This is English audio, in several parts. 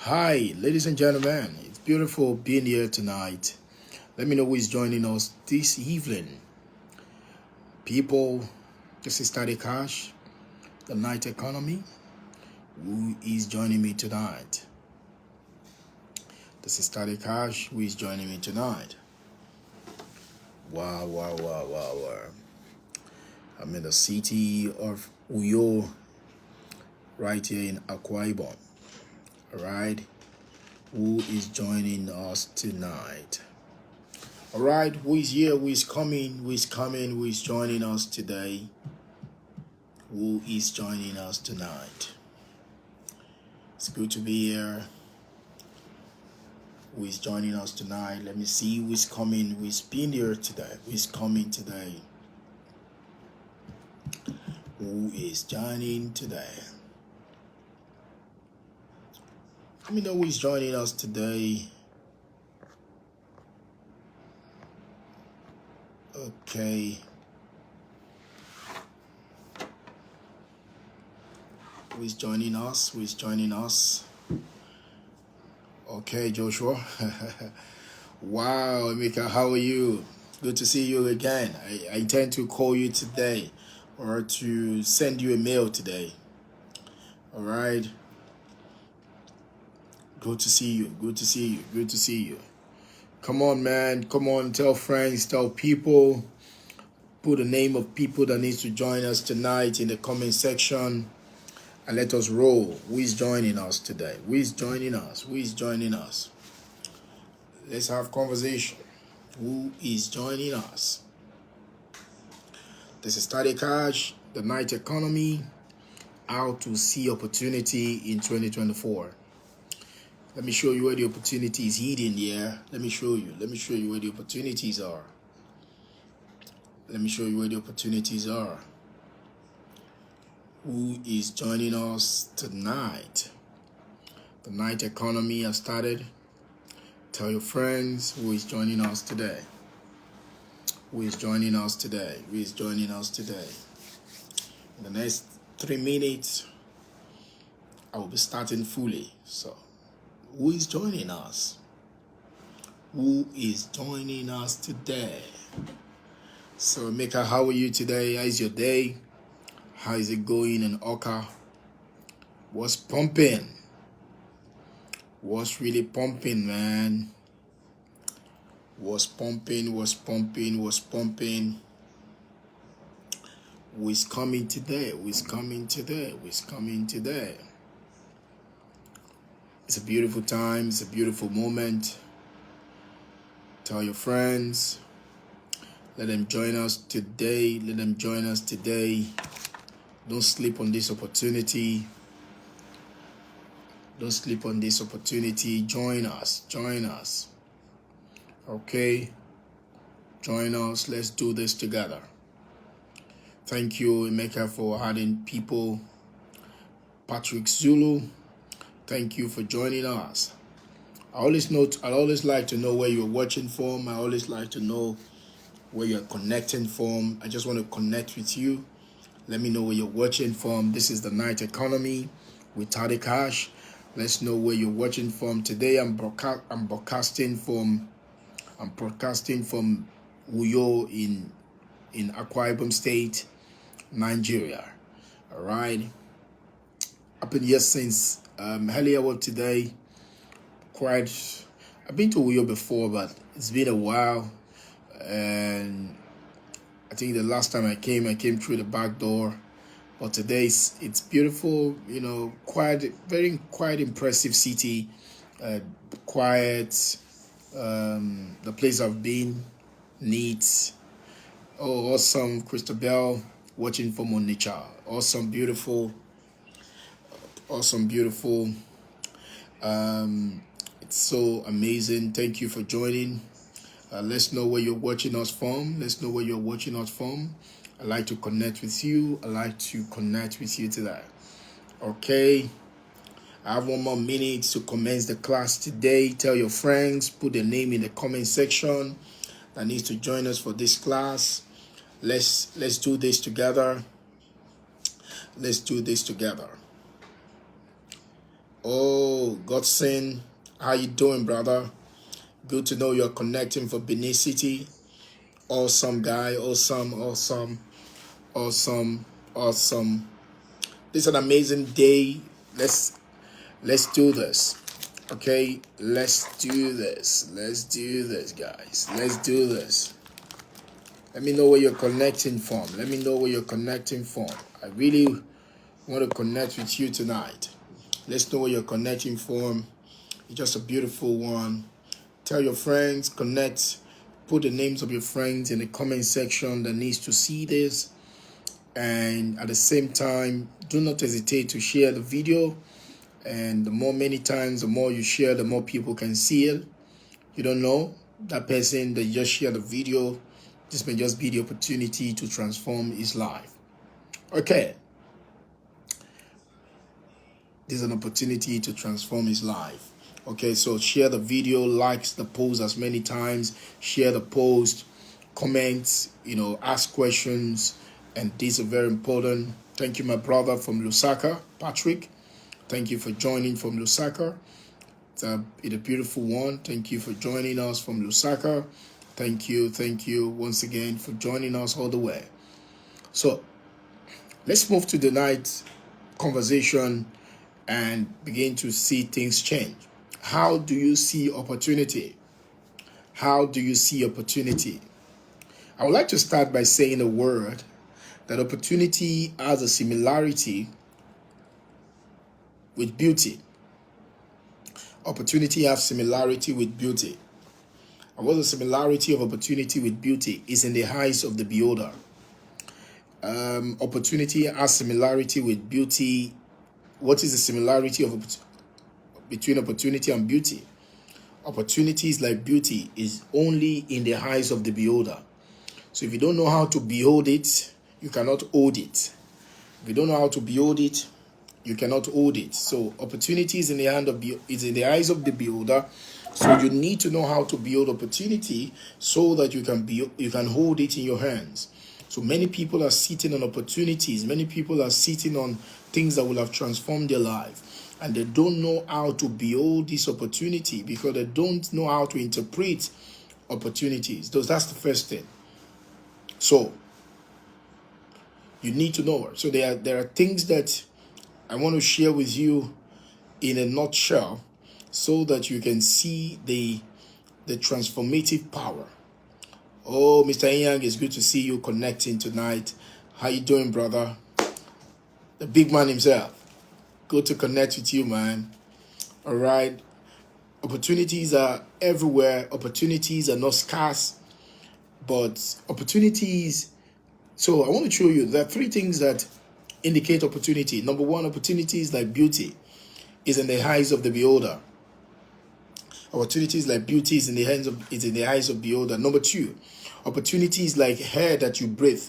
Hi, ladies and gentlemen. It's beautiful being here tonight. Let me know who is joining us this evening. People, this is Study Cash, the night economy. Who is joining me tonight? This is Study Cash. Who is joining me tonight? Wow. I'm in the city of Uyo, right here in Akwa Ibom. All right. Who is joining us tonight? All right, who is here? Who is coming? Who is coming? Who is joining us today? Who is joining us tonight? It's good to be here. Who is joining us tonight? Let me see who is coming. Who is being here today? Who is coming today? Who is joining today? Let me know who is joining us today. Okay. Who is joining us? Who is joining us? Okay, Joshua. Wow, Emeka, how are you? Good to see you again. I intend to call you today or to send you a mail today. All right. Good to see you. Good to see you. Good to see you. Come on, man. Come on. Tell friends. Tell people. Put the name of people that needs to join us tonight in the comment section. And let us roll. Who is joining us today? Who is joining us? Who is joining us? Let's have conversation. Who is joining us? This is Study Cash, the night economy, how to see opportunity in 2024. Let me show you where the opportunity is hidden here. Let me show you. Let me show you where the opportunities are. Let me show you where the opportunities are. Who is joining us tonight? The night economy has started. Tell your friends who is joining us today. Who is joining us today? Who is joining us today? In the next 3 minutes, I will be starting fully. So, who is joining us? Who is joining us today? So, Mika, how are you today? How is your day? How is it going in Oka? What's pumping? What's really pumping, man? What's pumping? What's pumping? What's pumping? Who is coming today? Who is coming today? Who is coming today? It's a beautiful time. It's a beautiful moment. Tell your friends. Let them join us today. Let them join us today. Don't sleep on this opportunity. Don't sleep on this opportunity. Join us. Join us. Okay? Join us. Let's do this together. Thank you, Emeka, for adding people. Patrick Zulu, thank you for joining us. I always like to know where you're watching from. I always like to know where you're connecting from. I just want to connect with you. Let me know where you're watching from. This is the night economy with Tade Cash. Let's know where you're watching from. Today I'm broadcasting from Uyo in Akwa Ibom State, Nigeria. All right. I've been here since earlier on today. I've been to Uyo before, but it's been a while. And I think the last time I came through the back door. But today it's beautiful, very quite impressive city, quiet. The place I've been, neat. Oh, awesome, Christabel, watching from Onitsha. Awesome, beautiful. It's so amazing. Thank you for joining. Let's know where you're watching us from. I'd like to connect with you. Today. Okay. I have 1 more minute to commence the class today. Tell your friends. Put their name in the comment section that needs to join us for this class. Let's do this together. Oh, Godson, how you doing, brother? Good to know you're connecting for Benin City. Awesome guy, awesome. This is an amazing day. Let's do this. Okay, let's do this, guys. Let's do this. Let me know where you're connecting from. I really want to connect with you tonight. Let's know where you're connecting from. You're just a beautiful one. Tell your friends, connect. Put the names of your friends in the comment section that needs to see this. And at the same time, do not hesitate to share the video. And the more you share, the more people can see it. You don't know, that person that just shared the video, this may just be the opportunity to transform his life. Okay. This is an opportunity to transform his life. Okay, so share the video, likes the post as many times, share the post, comment, ask questions, and these are very important. Thank you, my brother from Lusaka, Patrick. Thank you for joining from Lusaka. It's a beautiful one. Thank you for joining us from Lusaka. Thank you once again for joining us all the way. So let's move to the night's conversation and begin to see things change. How do you see opportunity? How do you see opportunity? I would like to start by saying a word that opportunity has a similarity with beauty. Opportunity has similarity with beauty. And what the similarity of opportunity with beauty is in the eyes of the beholder. Opportunity has similarity with beauty. What is the similarity between opportunity and beauty? Opportunities like beauty is only in the eyes of the beholder. So if you don't know how to behold it, you cannot hold it. If you don't know how to behold it, you cannot hold it. So opportunity is in the eyes of the beholder. So you need to know how to behold opportunity so that you can hold it in your hands. So many people are sitting on opportunities. Many people are sitting on things that will have transformed their life. And they don't know how to behold this opportunity because they don't know how to interpret opportunities. That's the first thing. So you need to know. So there are things that I want to share with you in a nutshell so that you can see the transformative power. Oh, Mr. Yang, it's good to see you connecting tonight. How you doing, brother? The big man himself. Good to connect with you, man. All right. Opportunities are everywhere. Opportunities are not scarce, but opportunities. So I want to show you there are three things that indicate opportunity. Number one, opportunities like beauty is in the eyes of the beholder. Opportunities like beauty is in the eyes of the beholder. Number two, opportunities like air that you breathe.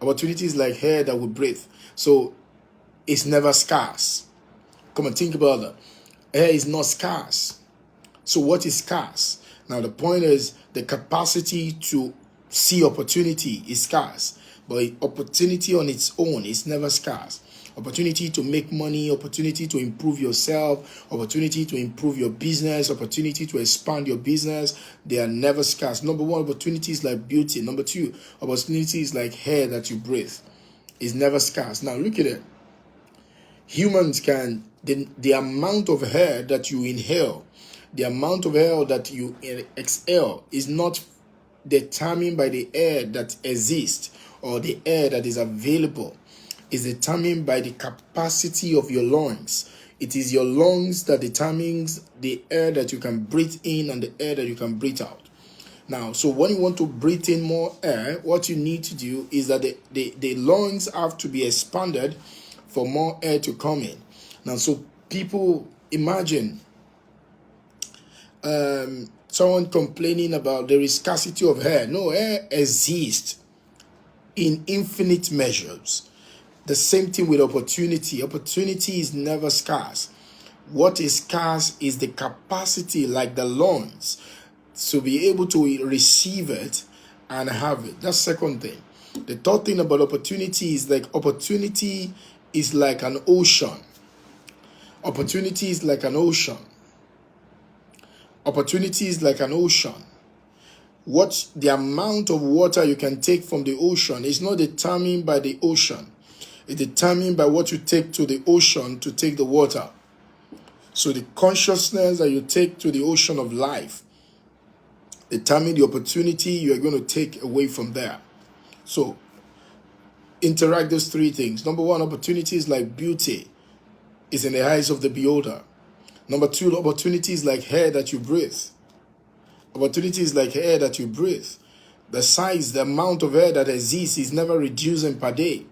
Opportunities like air that we breathe. So it's never scarce. Come on, think about that. Air is not scarce. So what is scarce? Now the point is the capacity to see opportunity is scarce. But opportunity on its own is never scarce. Opportunity to make money, opportunity to improve yourself, opportunity to improve your business, opportunity to expand your business, they are never scarce. Number one, opportunities like beauty. Number two, opportunities like air that you breathe is never scarce. Now look at it. Humans the amount of air that you inhale, the amount of air that you exhale is not determined by the air that exists or the air that is available. Is determined by the capacity of your lungs. It is your lungs that determines the air that you can breathe in and the air that you can breathe out. Now, so when you want to breathe in more air, what you need to do is that the lungs have to be expanded for more air to come in. Now, so people imagine someone complaining about there is scarcity of air. No, air exists in infinite measures. The same thing with opportunity. Opportunity is never scarce. What is scarce is the capacity, like the lungs, to be able to receive it and have it. That's the second thing. The third thing about opportunity is like opportunity is like an ocean. Opportunity is like an ocean. Opportunity is like an ocean. What the amount of water you can take from the ocean is not determined by the ocean. It's determined by what you take to the ocean to take the water. So the consciousness that you take to the ocean of life determine the opportunity you are going to take away from there. So interact those three things. Number one, opportunity is like beauty is in the eyes of the beholder. Number two, opportunity is like air that you breathe. Opportunity is like air that you breathe. The size, the amount of air that exists is never reducing per day.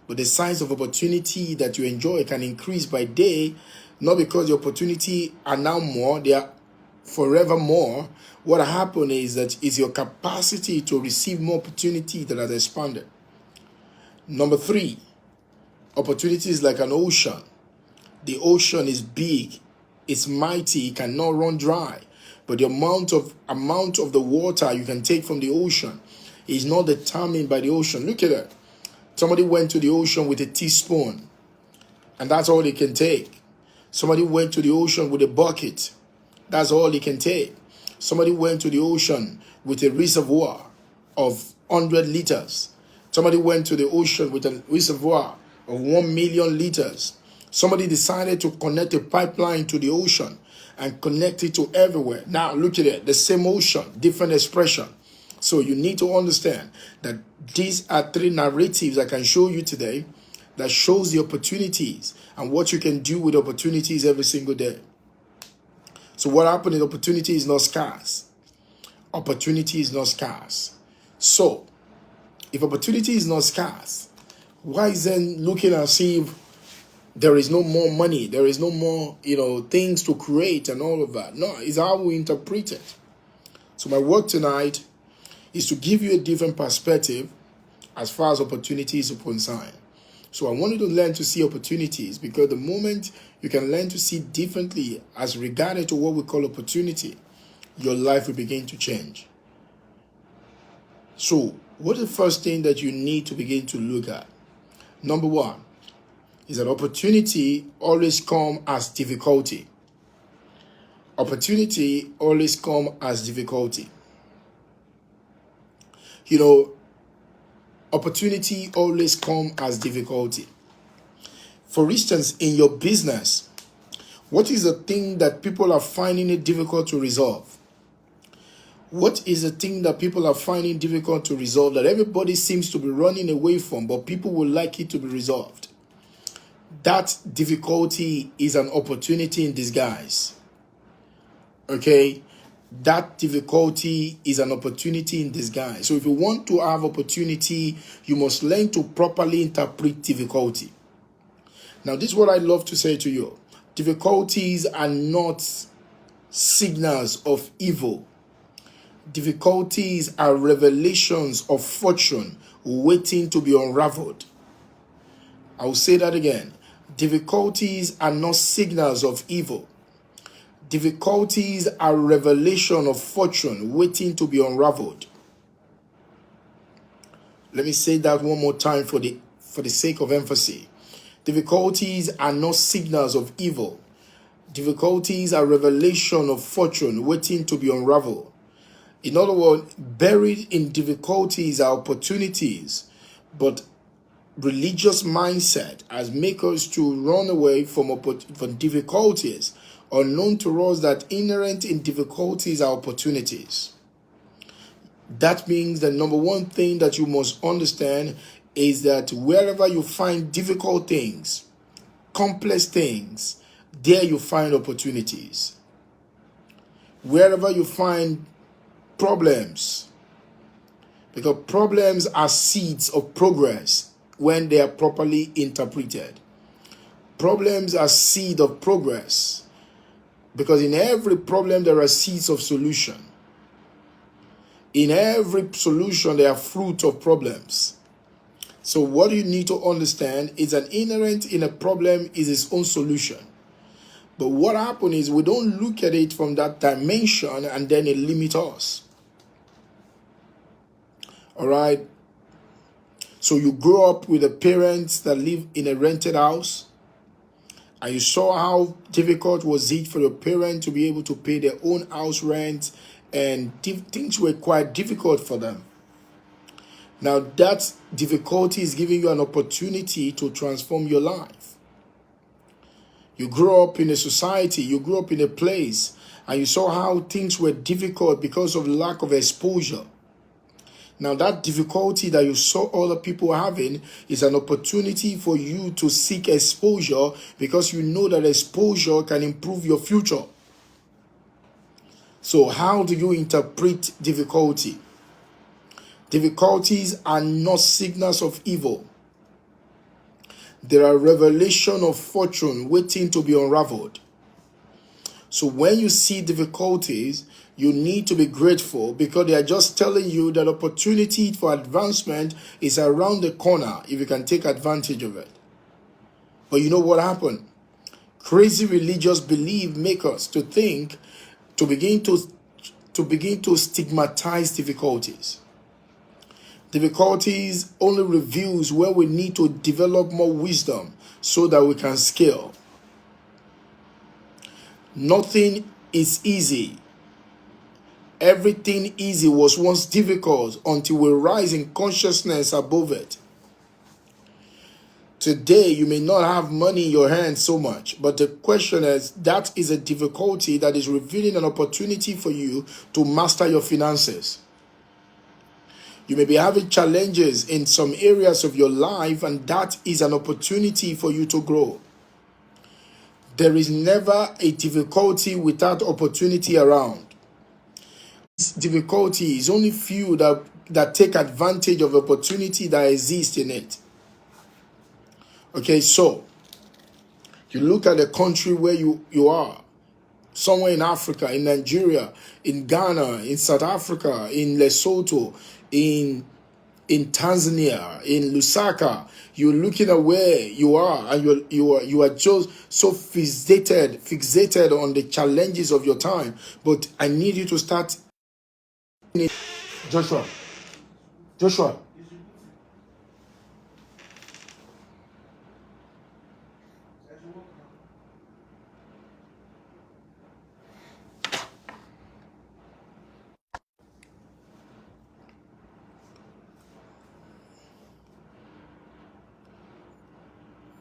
But the size of opportunity that you enjoy can increase by day, not because the opportunity are now more, they are forever more. What happened is that is your capacity to receive more opportunity that has expanded. Number three, opportunity is like an ocean. The ocean is big, it's mighty, it cannot run dry. But the amount of the water you can take from the ocean is not determined by the ocean. Look at that. Somebody went to the ocean with a teaspoon, and that's all they can take. Somebody went to the ocean with a bucket. That's all they can take. Somebody went to the ocean with a reservoir of 100 liters. Somebody went to the ocean with a reservoir of 1 million liters. Somebody decided to connect a pipeline to the ocean and connect it to everywhere. Now look at it, the same ocean, different expression. So you need to understand that these are three narratives I can show you today that shows the opportunities and what you can do with opportunities every single day. So what happened is opportunity is not scarce. Opportunity is not scarce. So if opportunity is not scarce, why is then looking as if there is no more money, there is no more, things to create and all of that? No, it's how we interpret it. So my work tonight is to give you a different perspective as far as opportunities are concerned. So I want you to learn to see opportunities, because the moment you can learn to see differently as regarded to what we call opportunity, your life will begin to change. So what is the first thing that you need to begin to look at? Number one is that opportunity always comes as difficulty. Opportunity always comes as difficulty. Opportunity always comes as difficulty. For instance, in your business, what is the thing that people are finding it difficult to resolve? What is the thing that people are finding difficult to resolve that everybody seems to be running away from, but people would like it to be resolved? That difficulty is an opportunity in disguise. Okay? That difficulty is an opportunity in disguise. So if you want to have opportunity, you must learn to properly interpret difficulty. Now, this is what I love to say to you. Difficulties are not signals of evil. Difficulties are revelations of fortune waiting to be unraveled. I will say that again. Difficulties are not signals of evil. Difficulties are revelation of fortune waiting to be unraveled. Let me say that one more time for the sake of emphasis. Difficulties are not signals of evil. Difficulties are revelation of fortune waiting to be unraveled. In other words, buried in difficulties are opportunities, but religious mindset has made us to run away from difficulties, unknown to us that inherent in difficulties are opportunities. That means the number one thing that you must understand is that wherever you find difficult things, complex things, there you find opportunities. Wherever you find problems, because problems are seeds of progress when they are properly interpreted. Problems are seed of progress, because in every problem there are seeds of solution. In every solution there are fruit of problems. So what you need to understand is that inherent in a problem is its own solution. But what happens is we don't look at it from that dimension, and then it limits us. All right? So you grow up with the parents that live in a rented house, And you saw how difficult was it for your parents to be able to pay their own house rent, and things were quite difficult for them. Now that difficulty is giving you an opportunity to transform your life. You grew up in a society, you grew up in a place, and you saw how things were difficult because of lack of exposure. Now that difficulty that you saw other people having is an opportunity for you to seek exposure, because you know that exposure can improve your future. So how do you interpret difficulty? Difficulties are not signals of evil. They are revelation of fortune waiting to be unraveled. So when you see difficulties, you need to be grateful, because they are just telling you that opportunity for advancement is around the corner if you can take advantage of it. But you know what happened? Crazy religious belief make us to think, to begin to stigmatize difficulties. Difficulties only reveals where we need to develop more wisdom so that we can scale. Nothing is easy. Everything easy was once difficult until we rise in consciousness above it. Today, you may not have money in your hands so much, but the question is, that is a difficulty that is revealing an opportunity for you to master your finances. You may be having challenges in some areas of your life, and that is an opportunity for you to grow. There is never a difficulty without opportunity around. This difficulty is only few that take advantage of opportunity that exists in it. Okay, so you look at the country where you are, somewhere in Africa, in Nigeria, in Ghana, in South Africa, in Lesotho, in Tanzania, in Lusaka. You're looking at where you are, and you are just so fixated on the challenges of your time. But I need you to start. Joshua.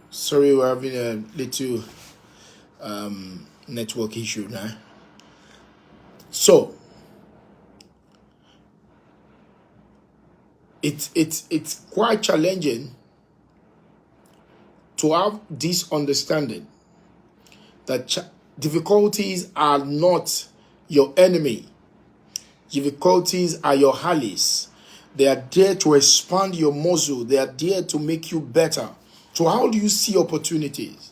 Sorry, we're having a little network issue now. So it's quite challenging to have this understanding that difficulties are not your enemy. Difficulties are your allies. They are there to expand your muscle. They are there to make you better. So how do you see opportunities?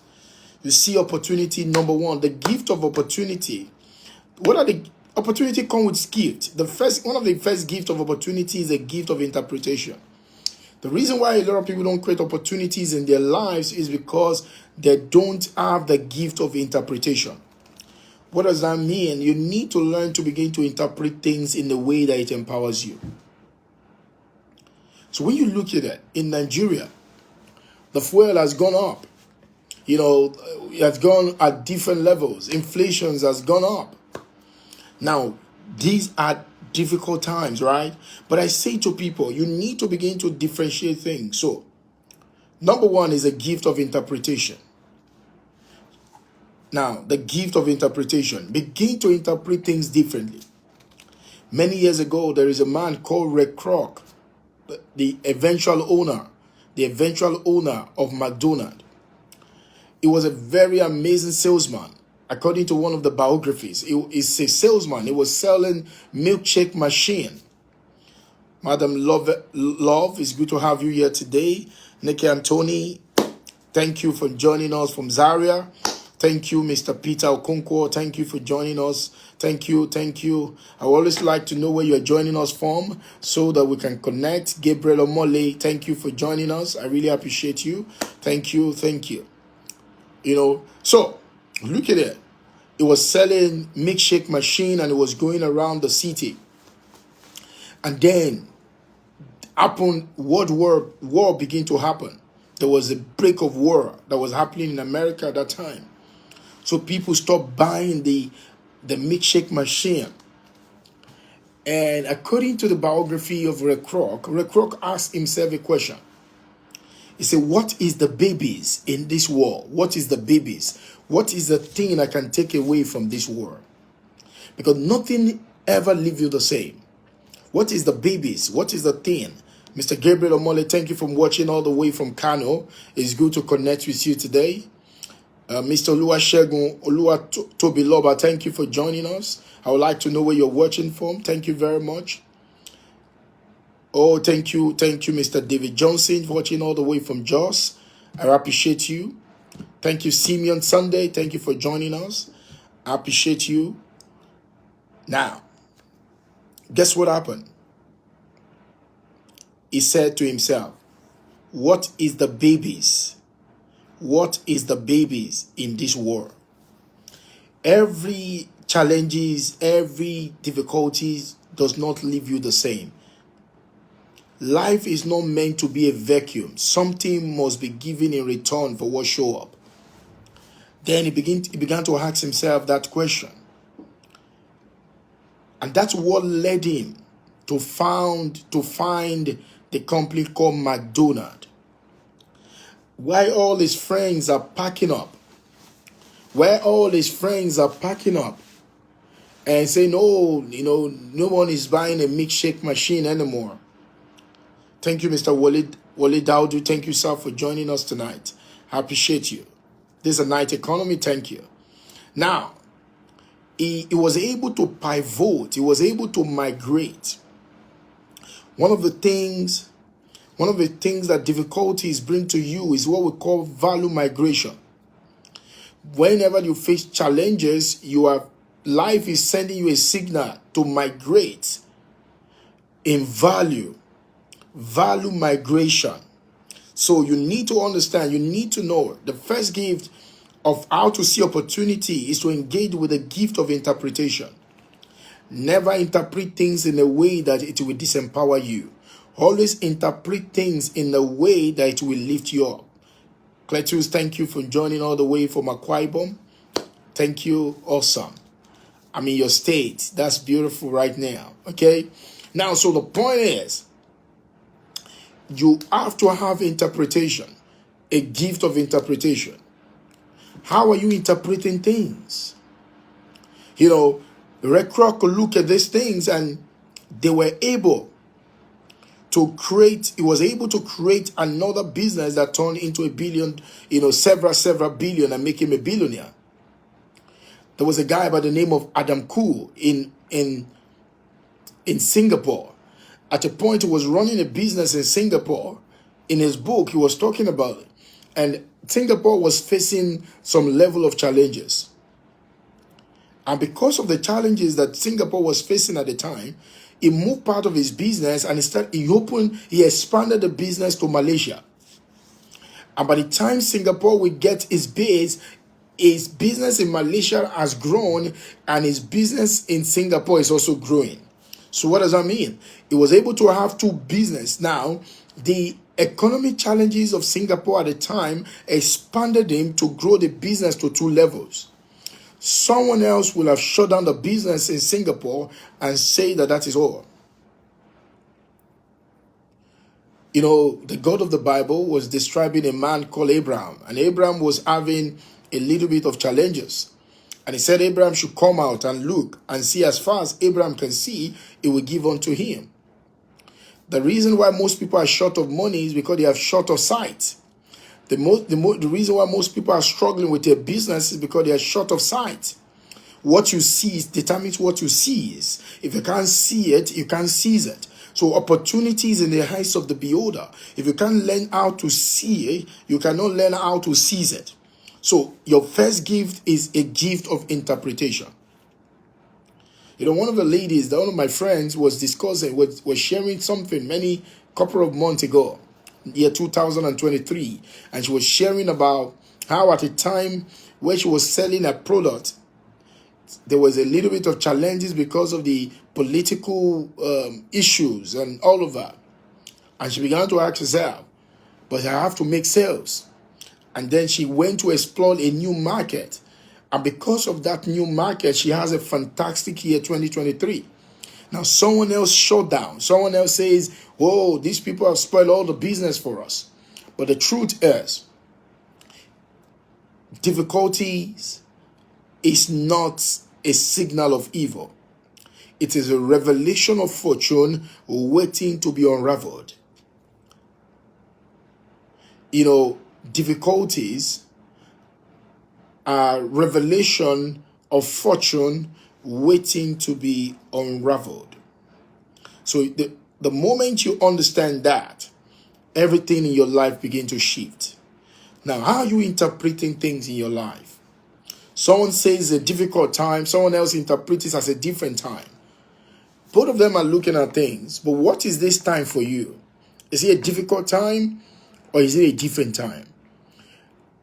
You see opportunity, number one, the gift of opportunity. What are the opportunity come with gift? One of the first gift of opportunity is a gift of interpretation. The reason why a lot of people don't create opportunities in their lives is because they don't have the gift of interpretation. What does that mean? You need to learn to begin to interpret things in the way that it empowers you. So when you look at it, in Nigeria, the fuel has gone up. It has gone at different levels. Inflation has gone up. Now, these are difficult times, right? But I say to people, you need to begin to differentiate things. So, number one is a gift of interpretation. Now, the gift of interpretation. Begin to interpret things differently. Many years ago, there is a man called Ray Kroc, the eventual owner of McDonald's. He was a very amazing salesman. According to one of the biographies, he is a salesman. He was selling milkshake machine. Madam Love, it's good to have you here today. Nikki and Tony, thank you for joining us from Zaria. Thank you, Mr. Peter Okonkwo. Thank you for joining us. Thank you. I always like to know where you're joining us from so that we can connect. Gabriel Omole, thank you for joining us. I really appreciate you. Thank you. So look at it. It was selling milkshake machine, and it was going around the city. And then World War began to happen. There was a break of war that was happening in America at that time. So people stopped buying the milkshake machine. And according to the biography of Ray Kroc asked himself a question. He said, what is the babies in this war? What is the babies? What is the thing I can take away from this war? Because nothing ever leaves you the same. What is the babies? What is the thing? Mr. Gabriel Omole, thank you for watching all the way from Kano. It's good to connect with you today. Mr. Oluwasegun Tobiloba, thank you for joining us. I would like to know where you're watching from. Thank you very much. Oh, thank you, Mr. David Johnson, watching all the way from Jos. I appreciate you. Thank you, Simeon Sunday. Thank you for joining us. I appreciate you. Now, guess what happened? He said to himself, what is the babies? What is the babies in this war? Every challenges, every difficulties does not leave you the same. Life is not meant to be a vacuum. Something must be given in return for what show up. Then he began to ask himself that question. And that's what led him to find the company called McDonald's. Where all his friends are packing up. And saying, oh, no one is buying a milkshake machine anymore. Thank you, Mr. Wale Daudu. Thank you, sir, for joining us tonight. I appreciate you. This is a night economy. Thank you. Now, he was able to pivot. He was able to migrate. One of the things that difficulties bring to you is what we call value migration. Whenever you face challenges, life is sending you a signal to migrate in value migration. So you need to understand, you need to know the first gift of how to see opportunity is to engage with the gift of interpretation. Never interpret things in a way that it will disempower you. Always interpret things in a way that it will lift you up. Cletus, thank you for joining all the way from Akwa Ibom. Thank you. Awesome. I'm in your state. That's beautiful right now. Okay. Now, so the point is, you have to have interpretation, a gift of interpretation. How are you interpreting things? Ray Kroc could look at these things and they were able to create, he was able to create another business that turned into $1 billion, several billion, and make him a billionaire. There was a guy by the name of Adam Khoo in Singapore. At a point, he was running a business in Singapore. In his book, he was talking about it. And Singapore was facing some level of challenges. And because of the challenges that Singapore was facing at the time, he moved part of his business and he expanded the business to Malaysia. And by the time Singapore would get his base, his business in Malaysia has grown and his business in Singapore is also growing. So what does that mean? He was able to have two businesses. Now, the economic challenges of Singapore at the time expanded him to grow the business to 2 levels. Someone else will have shut down the business in Singapore and say that is all. The God of the Bible was describing a man called Abraham. And Abraham was having a little bit of challenges. And he said Abraham should come out and look and see as far as Abraham can see, it will give unto him. The reason why most people are short of money is because they have short of sight. The reason why most people are struggling with their business is because they are short of sight. What you see determines what you seize. If you can't see it, you can't seize it. So opportunities in the eyes of the beholder. If you can't learn how to see it, you cannot learn how to seize it. So your first gift is a gift of interpretation. One of the ladies, one of my friends was discussing, was sharing something couple of months ago, year 2023. And she was sharing about how at a time where she was selling a product, there was a little bit of challenges because of the political issues and all of that. And she began to ask herself, but I have to make sales. And then she went to explore a new market. And because of that new market, she has a fantastic year 2023. Now, someone else shut down. Someone else says, oh, these people have spoiled all the business for us. But the truth is, difficulties is not a signal of evil. It is a revelation of fortune waiting to be unraveled. You know, difficulties are revelation of fortune waiting to be unraveled. So the moment you understand that, everything in your life begins to shift. Now, how are you interpreting things in your life? Someone says a difficult time, someone else interprets it as a different time. Both of them are looking at things, but what is this time for you? Is it a difficult time or is it a different time?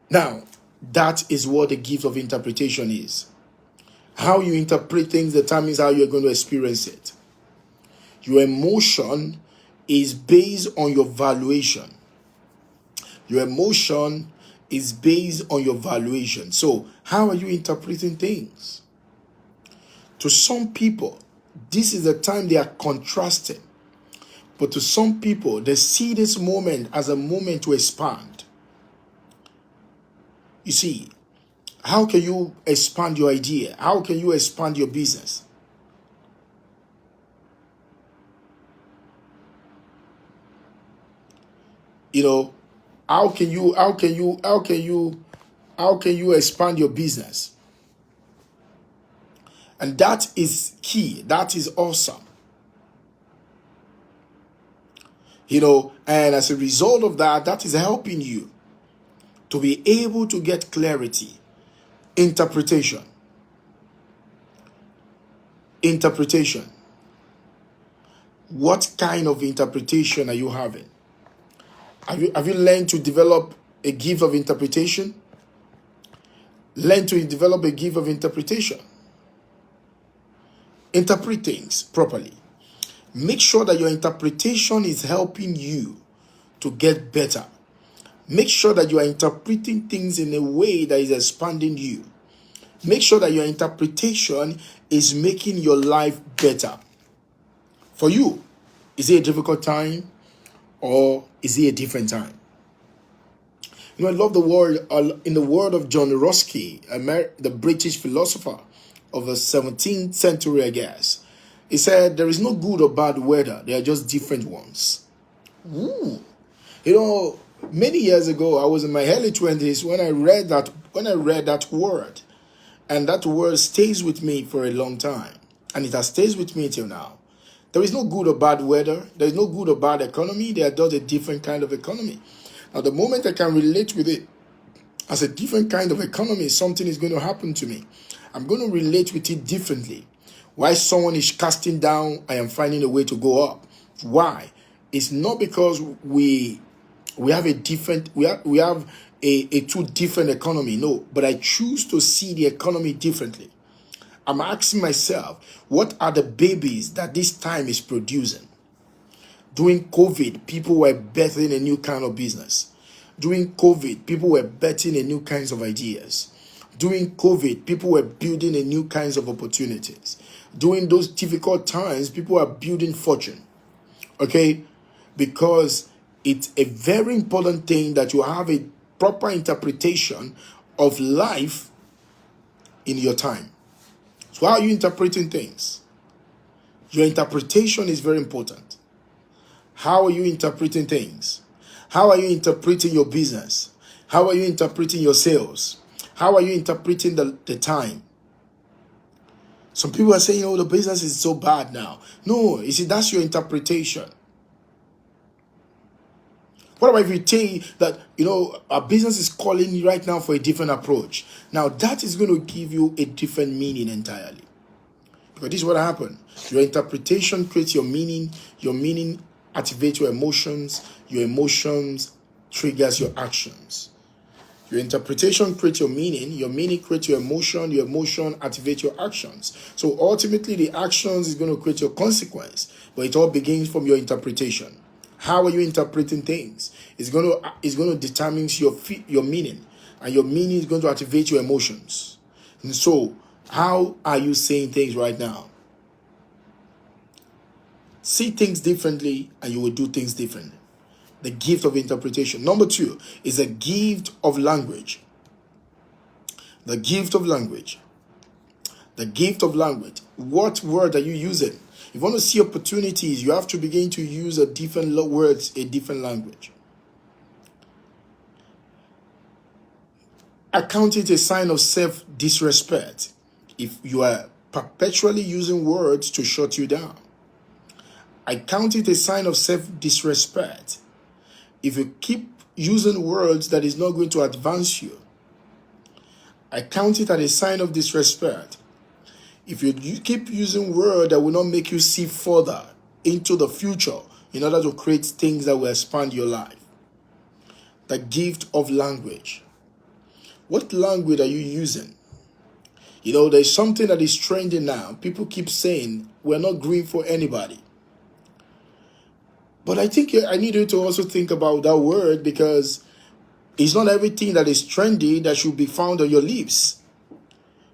Now, that is what the gift of interpretation is. How you interpret things determines how you're going to experience it. Your emotion is based on your valuation. Your emotion is based on your valuation. So, how are you interpreting things? To some people, this is the time they are contrasting. But to some people, they see this moment as a moment to expand. You see, how can you expand your idea? How can you expand your business? You know, how can you expand your business? And that is key. That is awesome. You know, and as a result of that, that is helping you to be able to get clarity. Interpretation. Interpretation. What kind of interpretation are you having? Have you learned to develop a gift of interpretation? Learn to develop a gift of interpretation. Interpret things properly. Make sure that your interpretation is helping you to get better. Make sure that you are interpreting things in a way that is expanding you. Make sure that your interpretation is making your life better. For you, is it a difficult time or is it a different time? You know, I love the word, in the word of John Ruskin, the British philosopher of the 17th century, I guess. He said, there is no good or bad weather. They are just different ones. Ooh. You know, many years ago, I was in my early 20s when I read that word. And that word stays with me for a long time. And it has stayed with me till now. There is no good or bad weather. There is no good or bad economy. They are just a different kind of economy. Now, the moment I can relate with it as a different kind of economy, something is going to happen to me. I'm going to relate with it differently. Why someone is casting down, I am finding a way to go up. Why? It's not because we have a different, we have a two different economy. No, but I choose to see the economy differently. I'm asking myself, what are the babies that this time is producing? During COVID, people were birthing a new kind of business. During COVID, people were betting a new kinds of ideas. During COVID, people were building a new kinds of opportunities. During those difficult times, people are building fortune. Okay? Because it's a very important thing that you have a proper interpretation of life in your time. So how are you interpreting things? Your interpretation is very important. How are you interpreting things? How are you interpreting your business? How are you interpreting your sales? How are you interpreting the time? Some people are saying, oh, the business is so bad now. No, you see, that's your interpretation. What about if you say that, you know, our business is calling you right now for a different approach? Now, that is going to give you a different meaning entirely. Because this is what happened. Your interpretation creates your meaning activates your emotions triggers your actions. Your interpretation creates your meaning creates your emotion activates your actions. So ultimately the actions is going to create your consequence, but it all begins from your interpretation. How are you interpreting things? It's going to determine your meaning, and your meaning is going to activate your emotions. And so, how are you saying things right now? See things differently, and you will do things differently. The gift of interpretation. Number 2 is a gift of language. The gift of language. The gift of language. What word are you using? If you want to see opportunities, you have to begin to use a different words, a different language. I count it a sign of self-disrespect if you are perpetually using words to shut you down. I count it a sign of self-disrespect if you keep using words that is not going to advance you. I count it as a sign of disrespect if you keep using words that will not make you see further into the future in order to create things that will expand your life. The gift of language. What language are you using? There's something that is trending now. People keep saying, we're not green for anybody. But I think I need you to also think about that word, because it's not everything that is trendy that should be found on your lips.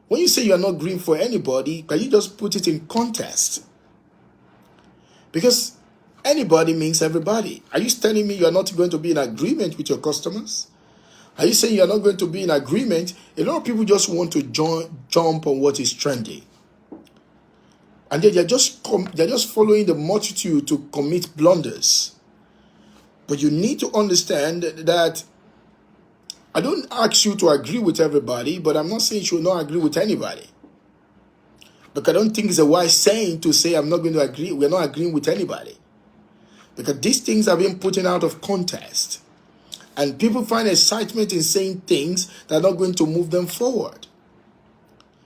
When you say you are not green for anybody, can you just put it in context? Because anybody means everybody. Are you telling me you are not going to be in agreement with your customers? Are you saying you are not going to be in agreement? A lot of people just want to jump on what is trendy. And they're just following the multitude to commit blunders. But you need to understand that I don't ask you to agree with everybody, but I'm not saying you should not agree with anybody. Because I don't think it's a wise saying to say I'm not going to agree. We're not agreeing with anybody. Because these things are being put out of context. And people find excitement in saying things that are not going to move them forward.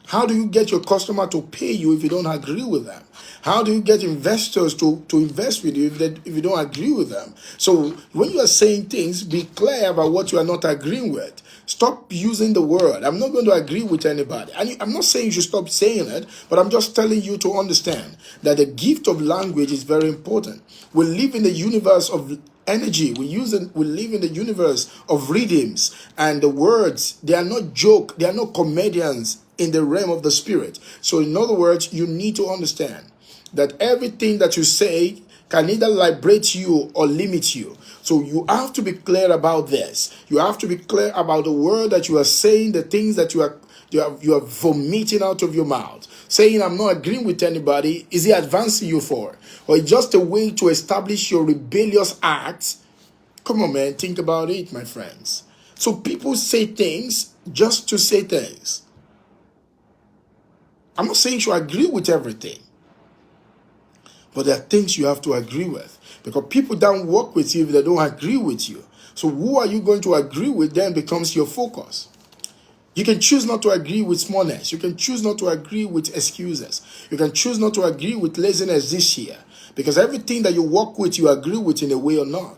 How do you get your customer to pay you if you don't agree with them? How do you get investors to invest with you if you don't agree with them? So when you are saying things, be clear about what you are not agreeing with. Stop using the word, I'm not going to agree with anybody. And I'm not saying you should stop saying it, but I'm just telling you to understand that the gift of language is very important. We live in the universe of energy. We live in the universe of rhythms, and the words, they are not joke, they are not comedians in the realm of the spirit. So in other words, you need to understand that everything that you say can either liberate you or limit you. So you have to be clear about this. You have to be clear about the word that you are saying, the things that you are vomiting out of your mouth. Saying I'm not agreeing with anybody, is it advancing you for? Or it's just a way to establish your rebellious acts? Come on, man, think about it, my friends. So people say things just to say things. I'm not saying you agree with everything, but there are things you have to agree with, because people don't work with you if they don't agree with you. So who are you going to agree with then becomes your focus. You can choose not to agree with smallness. You can choose not to agree with excuses. You can choose not to agree with laziness this year, because everything that you work with, you agree with in a way or not.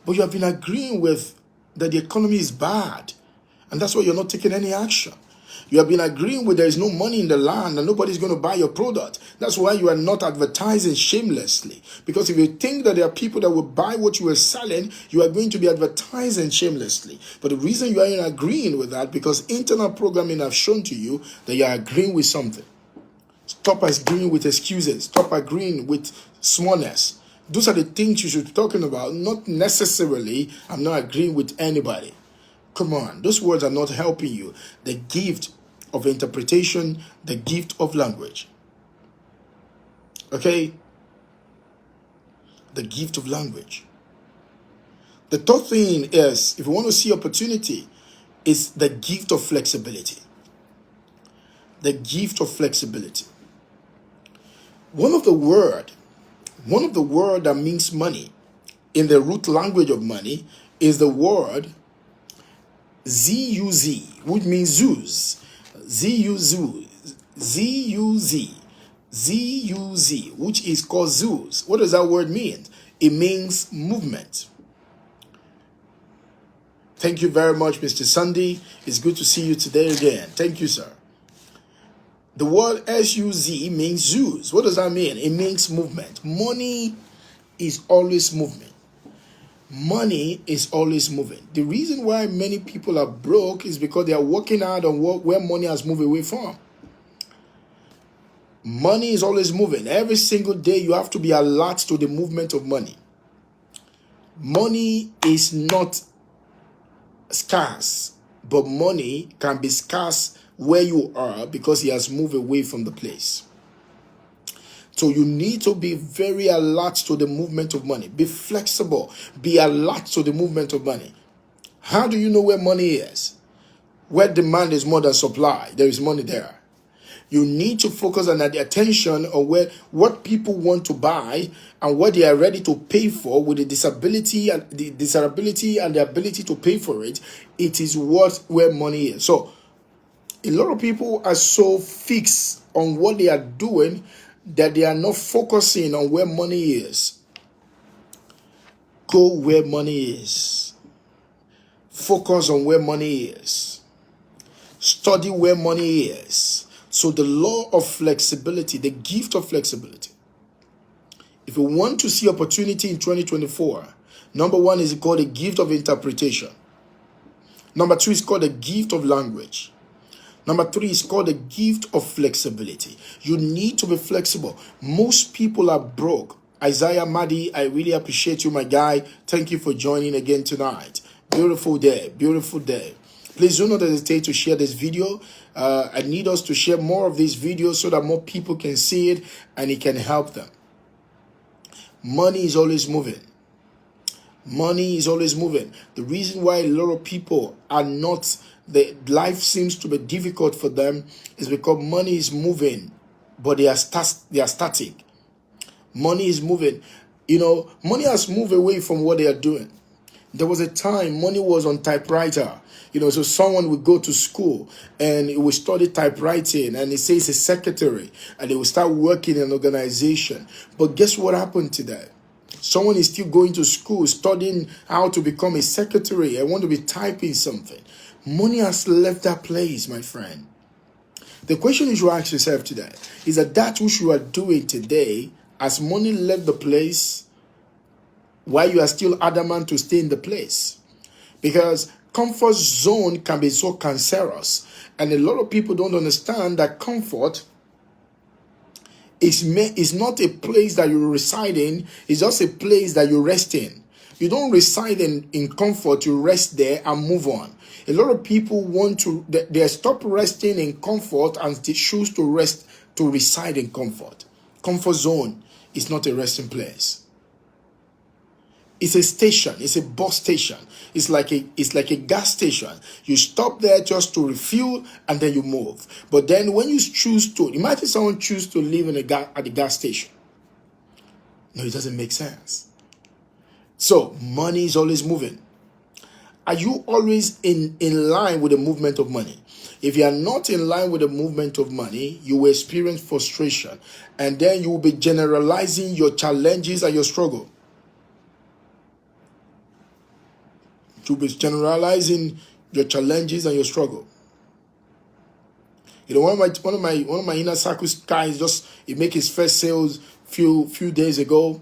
But you have been agreeing with that the economy is bad, and that's why you're not taking any action. You have been agreeing with there is no money in the land and nobody's going to buy your product. That's why you are not advertising shamelessly. Because if you think that there are people that will buy what you are selling, you are going to be advertising shamelessly. But the reason you are not agreeing with that, because internal programming have shown to you that you are agreeing with something. Stop agreeing with excuses. Stop agreeing with smallness. Those are the things you should be talking about, not necessarily I'm not agreeing with anybody. Come on, those words are not helping you. The gift of interpretation, the gift of language. Okay? The gift of language. The third thing is, if you want to see opportunity, is the gift of flexibility. The gift of flexibility. One of the word that means money in the root language of money is the word Z-U-Z, which means zoos. Z-U-Z, which is called zoos. What does that word mean? It means movement. Thank you very much, Mr. Sunday. It's good to see you today again. Thank you, sir. The word S-U-Z means zoos. What does that mean? It means movement. Money is always movement. Money is always moving. The reason why many people are broke is because they are working hard on where money has moved away from. Money is always moving. Every single day you have to be alert to the movement of money. Money is not scarce, but money can be scarce where you are because it has moved away from the place. So you need to be very alert to the movement of money. Be flexible. Be alert to the movement of money. How do you know where money is? Where demand is more than supply, there is money there. You need to focus on the attention on what people want to buy and what they are ready to pay for with the disability and the ability to pay for it. It is where money is. So a lot of people are so fixed on what they are doing that they are not focusing on where money is. Go where money is. Focus on where money is. Study where money is. So the law of flexibility, the gift of flexibility. If you want to see opportunity in 2024, number one is called a gift of interpretation. Number two is called a gift of language. Number three is called a gift of flexibility. You need to be flexible. Most people are broke. Isaiah Madi, I really appreciate you, my guy. Thank you for joining again tonight. Beautiful day, beautiful day. Please do not hesitate to share this video. I need us to share more of these videos so that more people can see it and it can help them. Money is always moving. Money is always moving. The reason why a lot of people are not, life seems to be difficult for them is because money is moving, but they are static. Money is moving. Money has moved away from what they are doing. There was a time money was on typewriter. So someone would go to school and he would study typewriting and he says a secretary and they will start working in an organization. But guess what happened to that? Someone is still going to school, studying how to become a secretary. I want to be typing something. Money has left that place, my friend. The question you should ask yourself today is that which you are doing today, has money left the place while you are still adamant to stay in the place? Because comfort zone can be so cancerous. And a lot of people don't understand that comfort is not a place that you reside in. It's just a place that you rest in. You don't reside in comfort. You rest there and move on. A lot of people they stop resting in comfort and they choose to reside in comfort. Comfort zone is not a resting place. It's a station. It's a bus station. It's like a gas station. You stop there just to refuel and then you move. But then when you choose to, imagine someone choose to live at the gas station. No, it doesn't make sense. So money is always moving. Are you always in line with the movement of money? If you are not in line with the movement of money, you will experience frustration. And then you will be generalizing your challenges and your struggle. To be generalizing your challenges and your struggle. One of my inner circle guys he make his first sales few days ago.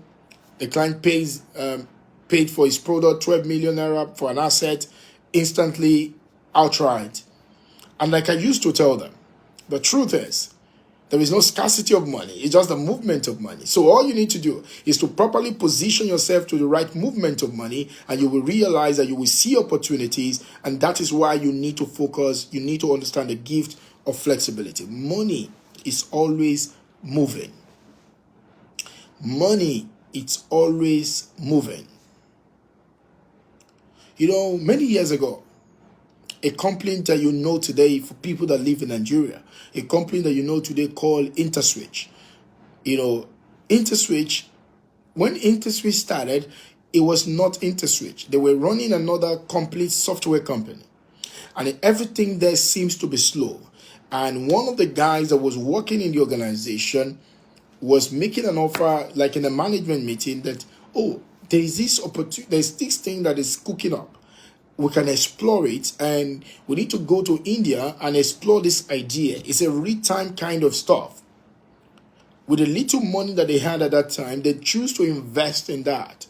The client paid for his product 12 million naira for an asset instantly outright. And like I used to tell them, the truth is there is no scarcity of money. It's just the movement of money. So all you need to do is to properly position yourself to the right movement of money, and you will realize that you will see opportunities, and that is why you need to focus. You need to understand the gift of flexibility. Money is always moving. Money is always moving. Many years ago, a company that you know today for people that live in Nigeria, a company that you know today called InterSwitch. InterSwitch, when InterSwitch started, it was not InterSwitch. They were running another complete software company. And everything there seems to be slow. And one of the guys that was working in the organization was making an offer, like in a management meeting, that, there is this opportunity, there's this thing that is cooking up. We can explore it, and we need to go to India and explore this idea. It's a real-time kind of stuff. With the little money that they had at that time, they choose to invest in that.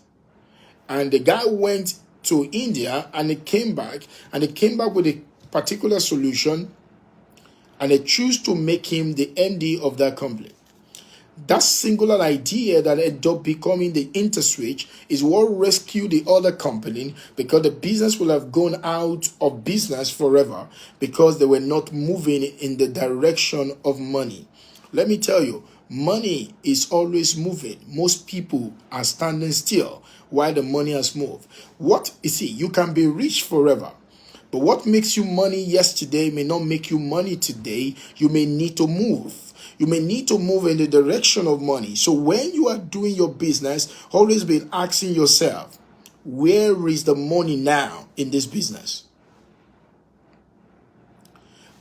And the guy went to India and he came back with a particular solution, and they choose to make him the MD of that company. That singular idea that ended up becoming the interswitch is what rescued the other company, because the business will have gone out of business forever because they were not moving in the direction of money. Let me tell you, money is always moving. Most people are standing still while the money has moved. You can be rich forever, but what makes you money yesterday may not make you money today. You may need to move. You may need to move in the direction of money. So when you are doing your business, always be asking yourself, where is the money now in this business?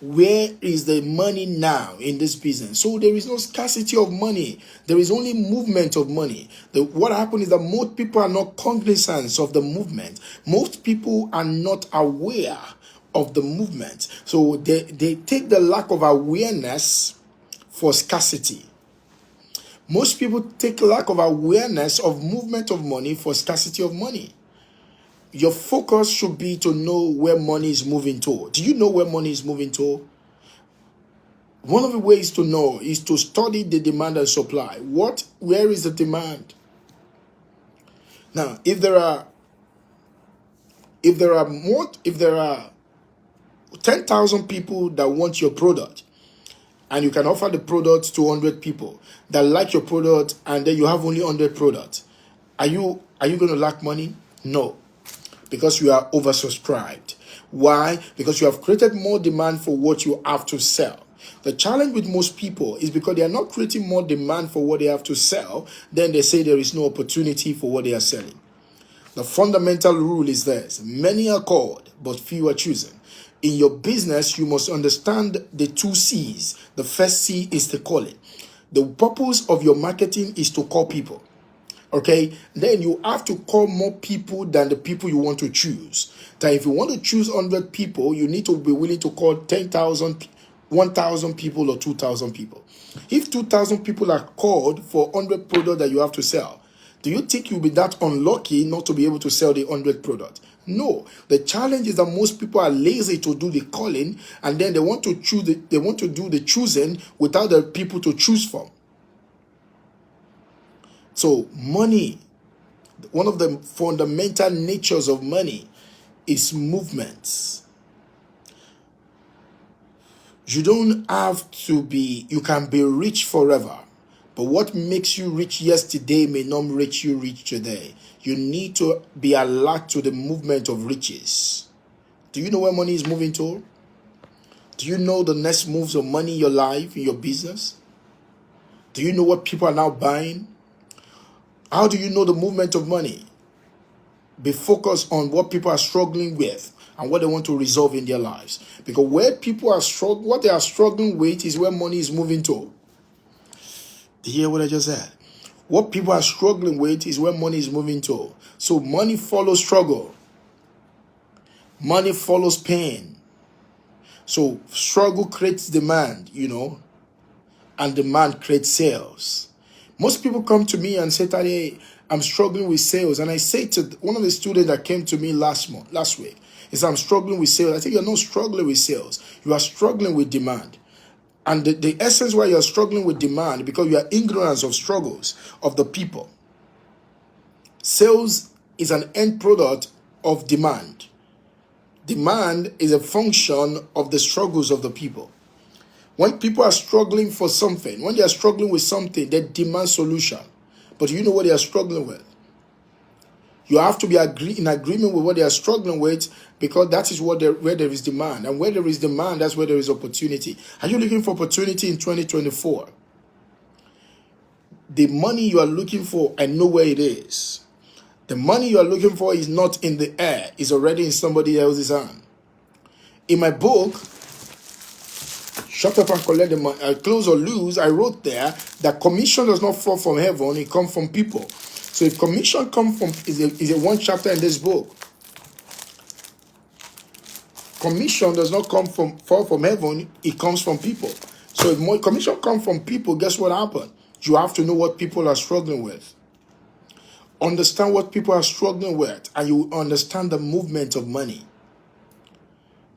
Where is the money now in this business? So there is no scarcity of money. There is only movement of money. What happened is that most people are not cognizant of the movement. Most people are not aware of the movement. So they take the lack of awareness for scarcity. Most people take lack of awareness of movement of money for scarcity of money. Your focus should be to know where money is moving to. Do you know where money is moving to? One of the ways to know is to study the demand and supply. Where is the demand? Now, if there are 10,000 people that want your product, and you can offer the product to 100 people that like your product, and then you have only 100 products, are you going to lack money? No, because you are oversubscribed. Why? Because you have created more demand for what you have to sell. The challenge with most people is because they are not creating more demand for what they have to sell, then they say there is no opportunity for what they are selling. The fundamental rule is this: many are called, but few are chosen. In your business, you must understand the 2 C's. The first C is the calling. The purpose of your marketing is to call people. Okay? Then you have to call more people than the people you want to choose. That if you want to choose 100 people, you need to be willing to call 10,000, 1,000 people, or 2,000 people. If 2,000 people are called for 100 products that you have to sell, do you think you'll be that unlucky not to be able to sell the 100 products? No. The challenge is that most people are lazy to do the calling, and then they want to do the choosing without the people to choose from. So money, one of the fundamental natures of money is movements. You can be rich forever. But what makes you rich yesterday may not make you rich today. You need to be alert to the movement of riches. Do you know where money is moving to? Do you know the next moves of money in your life, in your business? Do you know what people are now buying? How do you know the movement of money? Be focused on what people are struggling with and what they want to resolve in their lives. Because where people are what they are struggling with is where money is moving to. Do you hear what I just said? What people are struggling with is where money is moving to. So money follows struggle. Money follows pain. So struggle creates demand, and demand creates sales. Most people come to me and say, "Hey, I'm struggling with sales." And I say to one of the students that came to me last week, he said, "I'm struggling with sales." I think you're not struggling with sales. You are struggling with demand. And the essence why you're struggling with demand, because you are ignorant of struggles of the people. Sales is an end product of demand. Demand is a function of the struggles of the people. When people are struggling for something, when they are struggling with something, they demand solution. But you know what they are struggling with? You have to be in agreement with what they are struggling with, because that is where there is demand. And where there is demand, that's where there is opportunity. Are you looking for opportunity in 2024? The money you are looking for, I know where it is. The money you are looking for is not in the air. It's already in somebody else's hand. In my book, Shut Up and Collect the Money, Close or Lose, I wrote there that commission does not fall from heaven, it comes from people. So if commission comes from, is a one chapter in this book. Commission does not fall from heaven, it comes from people. So if more commission comes from people, guess what happened? You have to know what people are struggling with. Understand what people are struggling with, and you will understand the movement of money.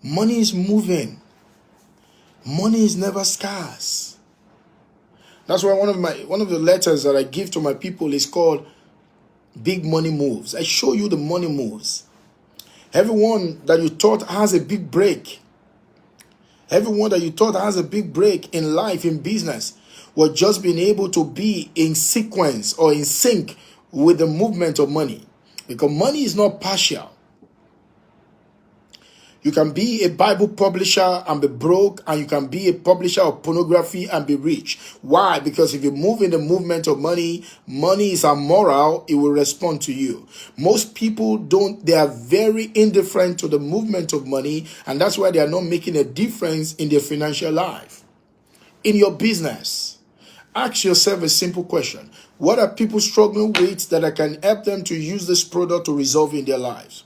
Money is moving. Money is never scarce. That's why one of the letters that I give to my people is called Big Money Moves. I show you the money moves. Everyone that you thought has a big break, everyone that you thought has a big break in life, in business, was just being able to be in sequence or in sync with the movement of money. Because money is not partial. You can be a Bible publisher and be broke, and you can be a publisher of pornography and be rich. Why? Because if you move in the movement of money, money is amoral, it will respond to you. Most people don't, they are very indifferent to the movement of money, and that's why they are not making a difference in their financial life. In your business, ask yourself a simple question. What are people struggling with that I can help them to use this product to resolve in their lives?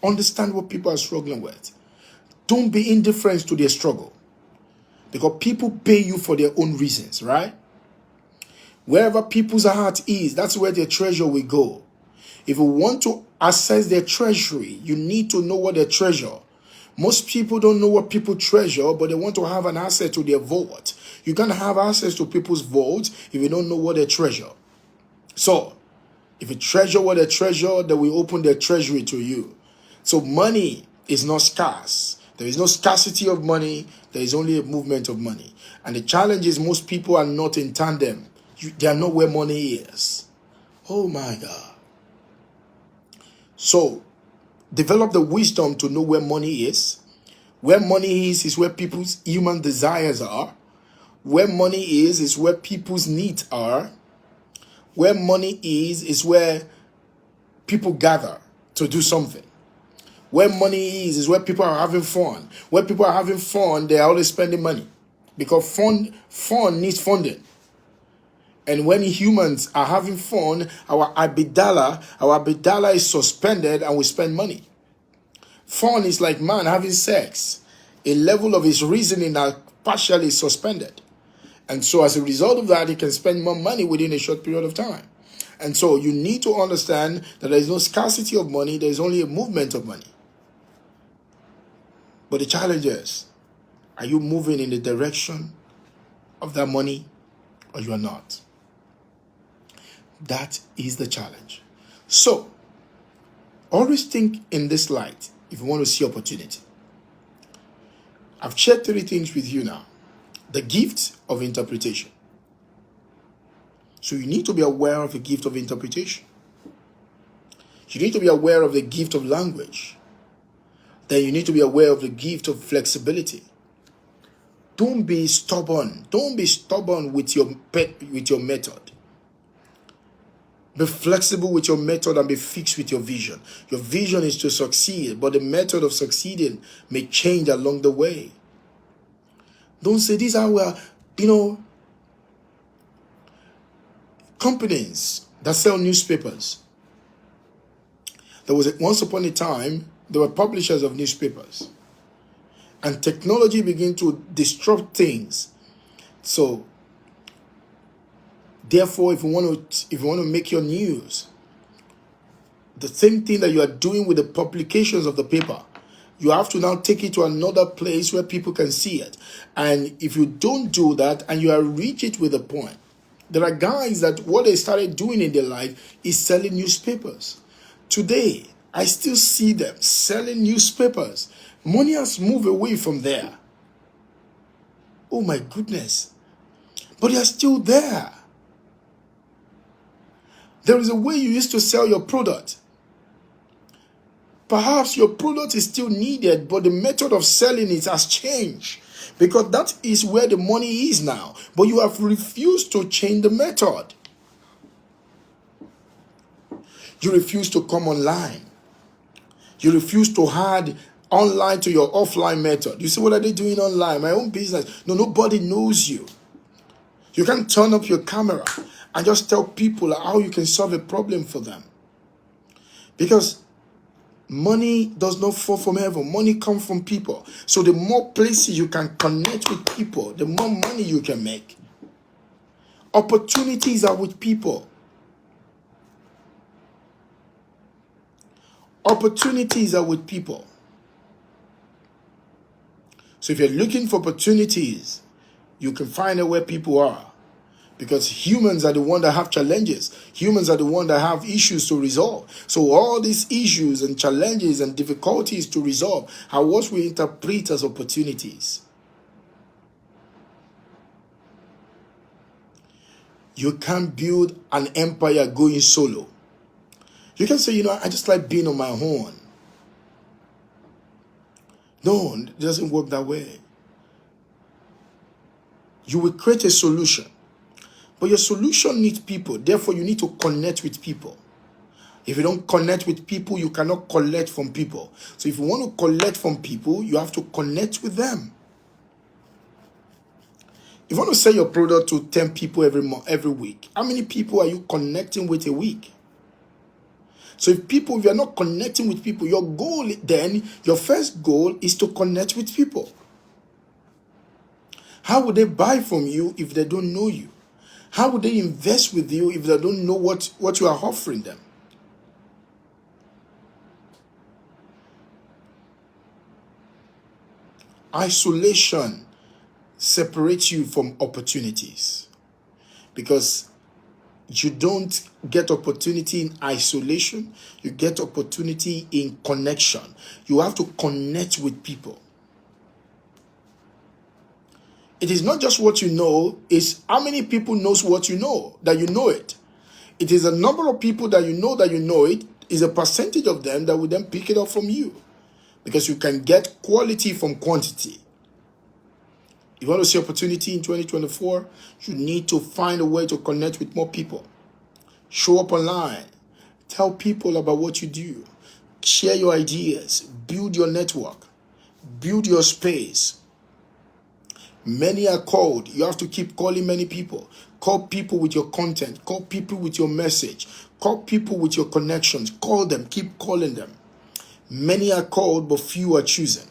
Understand what people are struggling with. Don't be indifferent to their struggle. Because people pay you for their own reasons, right? Wherever people's heart is, that's where their treasure will go. If you want to access their treasury, you need to know what they treasure. Most people don't know what people treasure, but they want to have an access to their vault. You can't have access to people's vaults if you don't know what they treasure. So, if you treasure what they treasure, they will open their treasury to you. So money is not scarce. There is no scarcity of money. There is only a movement of money. And the challenge is most people are not in tandem. They are not where money is. Oh my God. So develop the wisdom to know where money is. Where money is where people's human desires are. Where money is where people's needs are. Where money is where people gather to do something. Where money is where people are having fun. Where people are having fun, they are always spending money. Because fun needs funding. And when humans are having fun, our abidala is suspended and we spend money. Fun is like man having sex. A level of his reasoning are partially suspended. And so as a result of that, he can spend more money within a short period of time. And so you need to understand that there is no scarcity of money, there is only a movement of money. But the challenge is, are you moving in the direction of that money or you are not? That is the challenge. So, always think in this light if you want to see opportunity. I've shared 3 things with you now. The gift of interpretation. So you need to be aware of the gift of interpretation. You need to be aware of the gift of language. Then you need to be aware of the gift of flexibility. Don't be stubborn. Don't be stubborn with your method. Be flexible with your method and be fixed with your vision. Your vision is to succeed, but the method of succeeding may change along the way. Don't say these are where, companies that sell newspapers. There was once upon a time, there were publishers of newspapers. And technology began to disrupt things. So, therefore, if you want to make your news, the same thing that you are doing with the publications of the paper, you have to now take it to another place where people can see it. And if you don't do that and you are rigid with the point, there are guys that what they started doing in their life is selling newspapers. Today, I still see them selling newspapers. Money has moved away from there. Oh my goodness. But they are still there. There is a way you used to sell your product. Perhaps your product is still needed, but the method of selling it has changed. Because that is where the money is now. But you have refused to change the method. You refuse to come online. You refuse to add online to your offline method. You say, what are they doing online? My own business. No, nobody knows you. You can't turn up your camera and just tell people how you can solve a problem for them. Because money does not fall from heaven. Money comes from people. So the more places you can connect with people, the more money you can make. Opportunities are with people. Opportunities are with people. So if you're looking for opportunities, you can find out where people are. Because humans are the ones that have challenges. Humans are the ones that have issues to resolve. So all these issues and challenges and difficulties to resolve are what we interpret as opportunities. You can't build an empire going solo. You can say, I just like being on my own. No, it doesn't work that way. You will create a solution. But your solution needs people. Therefore, you need to connect with people. If you don't connect with people, you cannot collect from people. So if you want to collect from people, you have to connect with them. If you want to sell your product to 10 people every week, how many people are you connecting with a week? So if you're not connecting with people, your first goal is to connect with people. How would they buy from you if they don't know you? How would they invest with you if they don't know what you are offering them? Isolation separates you from opportunities, because you don't get opportunity in isolation. You get opportunity in connection. You have to connect with people. It is not just what you know, it's how many people knows what you know, that you know it. It is a number of people that you know it, is a percentage of them that will then pick it up from you. Because you can get quality from quantity. If you want to see opportunity in 2024, you need to find a way to connect with more people. Show up online. Tell people about what you do. Share your ideas. Build your network. Build your space. Many are called. You have to keep calling many people. Call people with your content. Call people with your message. Call people with your connections. Call them. Keep calling them. Many are called, but few are chosen.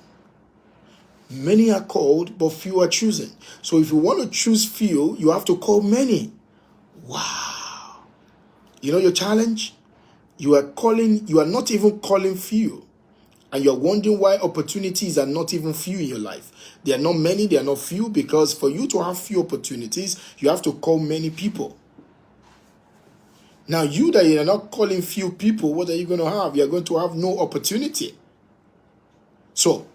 Many are called, but few are chosen. So if you want to choose few, you have to call many. Wow. You know your challenge? You are not even calling few. And you're wondering why opportunities are not even few in your life. They are not many, they are not few, because for you to have few opportunities, you have to call many people. Now, you that are not calling few people, what are you going to have? You're going to have no opportunity. So,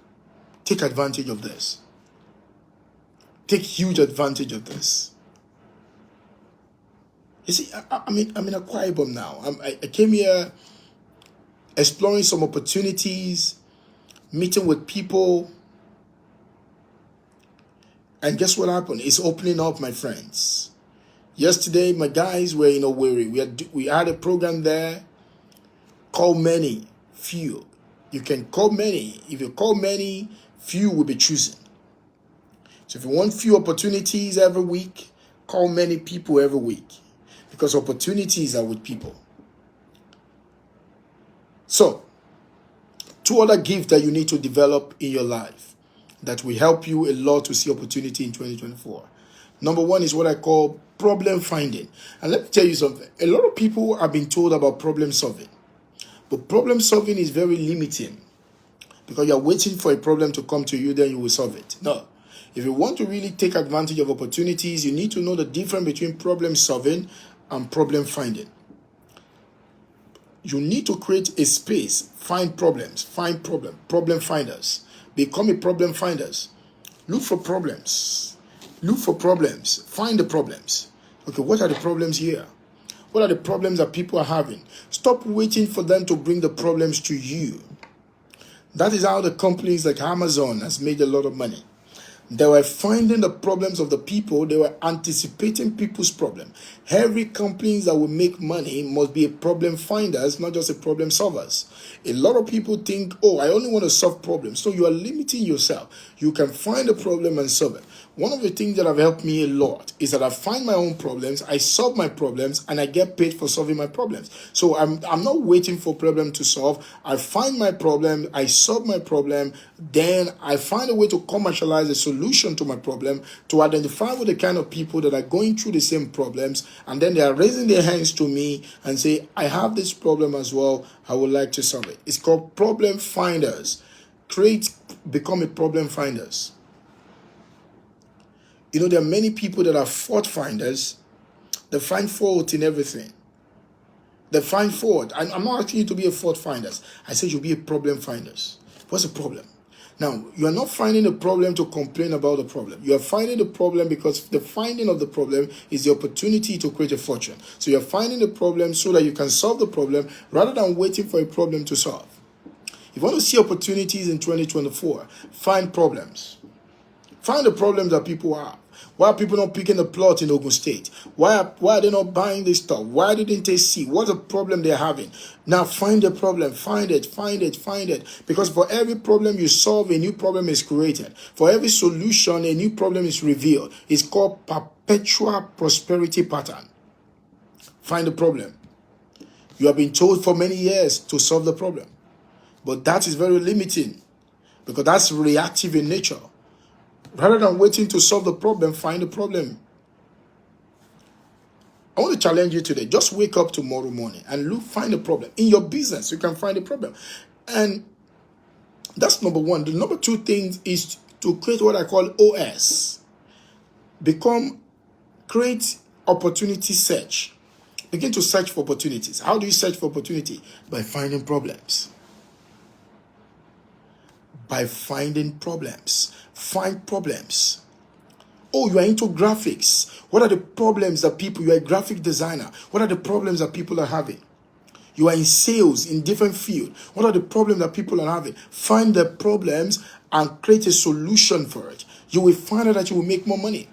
take advantage of this. Take huge advantage of this. You see, I'm in Akwa Ibom now. I came here exploring some opportunities, meeting with people. And guess what happened? It's opening up, my friends. Yesterday, my guys were in Owerri. We had a program there. Call many, few. You can call many. If you call many, few will be chosen. So if you want few opportunities every week, call many people every week. Because opportunities are with people. So, 2 other gifts that you need to develop in your life that will help you a lot to see opportunity in 2024. Number 1 is what I call problem finding. And let me tell you something. A lot of people have been told about problem solving. But problem solving is very limiting. Because you're waiting for a problem to come to you, then you will solve it. No. If you want to really take advantage of opportunities, you need to know the difference between problem solving and problem finding. You need to create a space, find problems, problem finders. Become a problem finders. Look for problems. Find the problems. Okay, what are the problems here? What are the problems that people are having? Stop waiting for them to bring the problems to you. That is how the companies like Amazon has made a lot of money. They were finding the problems of the people. They were anticipating people's problem. Every company that will make money must be a problem finders, not just a problem solvers. A lot of people think, I only want to solve problems. So you are limiting yourself. You can find a problem and solve it. one of the things that have helped me a lot is that I find my own problems, I solve my problems, and I get paid for solving my problems. So I'm not waiting for problem to solve. I find my problem, I solve my problem, then I find a way to commercialize a solution to my problem, to identify with the kind of people that are going through the same problems, and then they are raising their hands to me and say, I have this problem as well, I would like to solve it. It's called problem finders. Become a problem finders. You know, there are many people that are fault finders. They find fault in everything. They find fault. I'm not asking you to be a fault finder. I said you'll be a problem finders. What's the problem? Now, you are not finding a problem to complain about the problem. You are finding the problem because the finding of the problem is the opportunity to create a fortune. So you're finding the problem so that you can solve the problem rather than waiting for a problem to solve. If you want to see opportunities in 2024, find problems. Find the problems that people have. Why are people not picking the plot in Ogun State? Why are they not buying this stuff? Why didn't they see? What's the problem they're having? Now find the problem. Find it. Because for every problem you solve, a new problem is created. For every solution, a new problem is revealed. It's called perpetual prosperity pattern. Find the problem. You have been told for many years to solve the problem. But that is very limiting because that's reactive in nature. Rather than waiting to solve the problem, find the problem. I want to challenge you today. Just wake up tomorrow morning and find the problem. In your business, you can find the problem. And that's number one. The number two thing is to create what I call OS. Create opportunity search. Begin to search for opportunities. How do you search for opportunity? By finding problems. By finding problems. Find problems. Oh, you are into graphics. What are the problems that you are a graphic designer. What are the problems that people are having? You are in sales in different fields. What are the problems that people are having? Find the problems and create a solution for it. You will find out that you will make more money.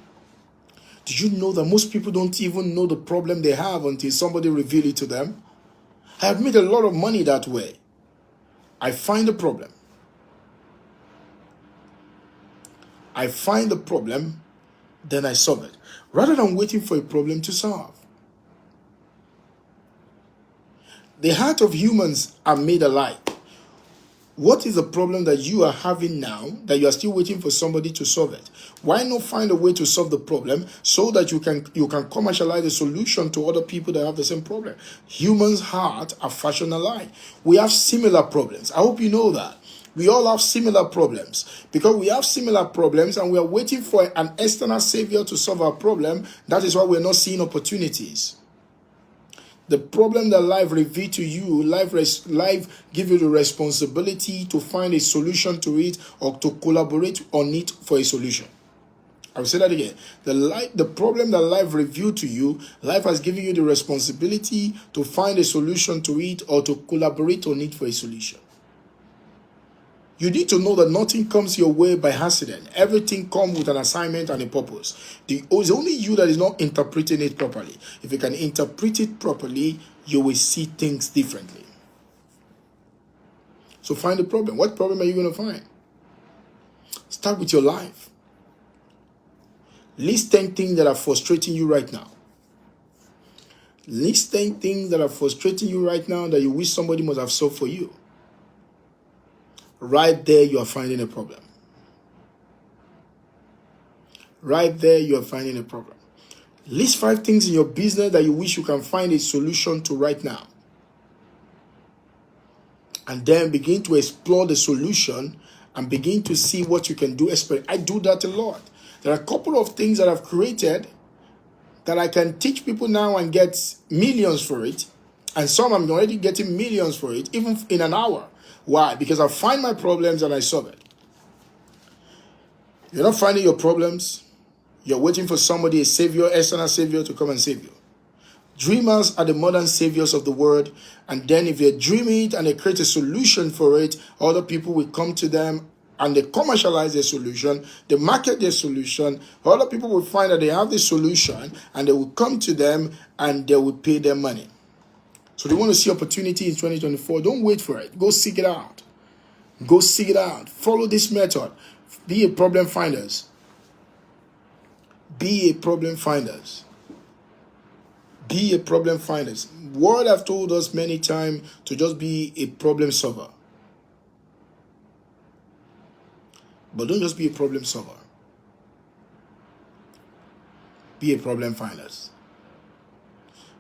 Did you know that most people don't even know the problem they have until somebody reveals it to them? I have made a lot of money that way. I find the problem. I find the problem, then I solve it. Rather than waiting for a problem to solve. The heart of humans are made alike. What is the problem that you are having now that you are still waiting for somebody to solve it? Why not find a way to solve the problem so that you can commercialize a solution to other people that have the same problem? Humans' hearts are fashioned alike. We have similar problems. I hope you know that. We all have similar problems. Because we have similar problems and we are waiting for an external savior to solve our problem, that is why we're not seeing opportunities. The problem that life reveals to you, life gives you the responsibility to find a solution to it or to collaborate on it for a solution. I will say that again. The problem that life revealed to you, life has given you the responsibility to find a solution to it or to collaborate on it for a solution. You need to know that nothing comes your way by accident. Everything comes with an assignment and a purpose. It's only you that is not interpreting it properly. If you can interpret it properly, you will see things differently. So find the problem. What problem are you going to find? Start with your life. List 10 things that are frustrating you right now. List 10 things that are frustrating you right now that you wish somebody must have solved for you. Right there, you are finding a problem. Right there, you are finding a problem. List 5 things in your business that you wish you can find a solution to right now. And then begin to explore the solution and begin to see what you can do. I do that a lot. There are a couple of things that I've created that I can teach people now and get millions for it. And some I'm already getting millions for it, even in an hour. Why? Because I find my problems and I solve it. You're not finding your problems. You're waiting for somebody, a savior, external savior, to come and save you. Dreamers are the modern saviors of the world. And then if they dream it and they create a solution for it, other people will come to them and they commercialize their solution. They market their solution. Other people will find that they have the solution and they will come to them and they will pay them money. So they want to see opportunity in 2024. Don't wait for it. Go seek it out. Go seek it out. Follow this method. Be a problem finders. Be a problem finder. Be a problem finder. Word have told us many times to just be a problem solver. But don't just be a problem solver. Be a problem finder.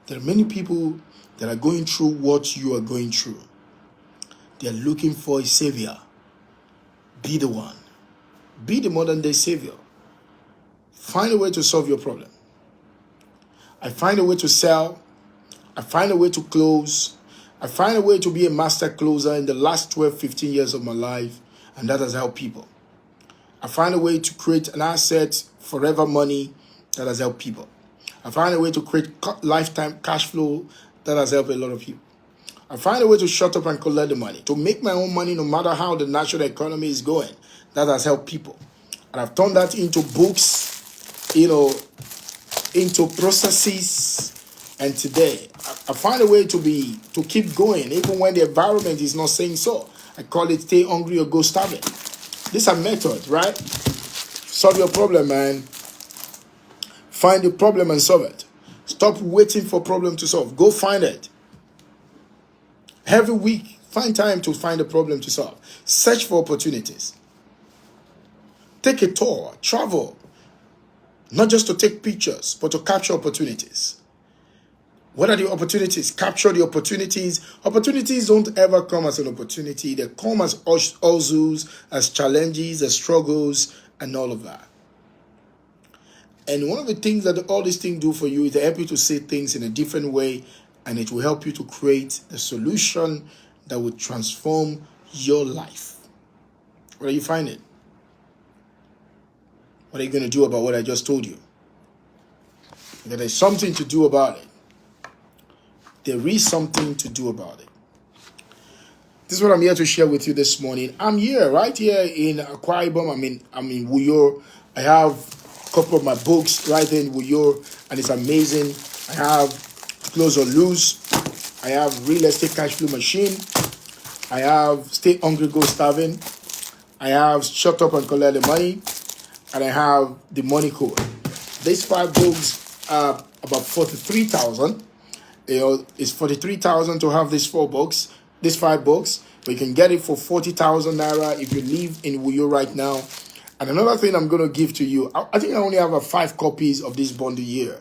There are many people that are going through what you are going through. They are looking for a savior. Be the one. Be the modern day savior. Find a way to solve your problem. I find a way to sell. I find a way to close. I find a way to be a master closer in the last 12, 15 years of my life, and that has helped people. I find a way to create an asset, forever money, that has helped people. I find a way to create lifetime cash flow that has helped a lot of people. I find a way to shut up and collect the money, to make my own money no matter how the national economy is going. That has helped people. And I've turned that into books, into processes. And today, I find a way to keep going, even when the environment is not saying so. I call it stay hungry or go starving. These are methods, right? Solve your problem, man. Find the problem and solve it. Stop waiting for problem to solve. Go find it. Every week, find time to find a problem to solve. Search for opportunities. Take a tour, travel. Not just to take pictures, but to capture opportunities. What are the opportunities? Capture the opportunities. Opportunities don't ever come as an opportunity. They come as hustles, as challenges, as struggles, and all of that. And one of the things that all these things do for you is they help you to see things in a different way, and it will help you to create a solution that will transform your life. Where do you find it? What are you going to do about what I just told you? There is something to do about it. There is something to do about it. This is what I'm here to share with you this morning. I'm here, right here in Akwa Ibom. I'm in Wuyo. I have a couple of my books right there in Wuyo, and it's amazing. I have Close or Lose. I have Real Estate Cash Flow Machine. I have Stay Hungry, Go Starving. I have Shut Up and Collect the Money. And I have The Money Code. These 5 books are about 43,000. It's 43,000 to have these 4 books, these 5 books. But you can get it for 40,000 naira if you live in Wuyo right now. And another thing I'm going to give to you, I think I only have 5 copies of this bundle here.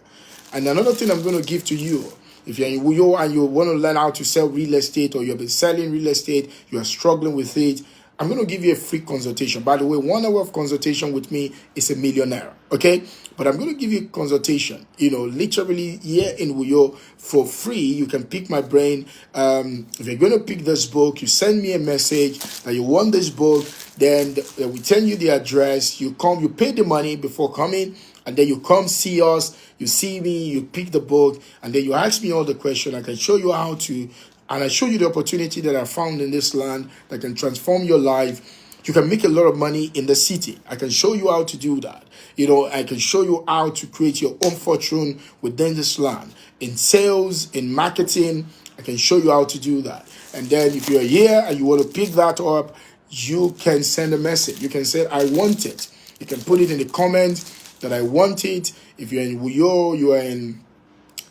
And another thing I'm going to give to you, if you're in Wuyo and you want to learn how to sell real estate, or you've been selling real estate, you are struggling with it, I'm going to give you a free consultation. By the way, 1 hour of consultation with me is ₦1 million, okay? But I'm going to give you a consultation, literally here in Wuyo for free. You can pick my brain. If you're going to pick this book, you send me a message that you want this book, then we send you the address. You come, you pay the money before coming, and then you come see us. You see me, you pick the book, and then you ask me all the questions. I can show you how to. And I show you the opportunity that I found in this land that can transform your life. You can make a lot of money in the city. I can show you how to do that. I can show you how to create your own fortune within this land. In sales, in marketing, I can show you how to do that. And then if you're here and you want to pick that up, you can send a message. You can say, I want it. You can put it in the comment that I want it. If you're in Wuyo,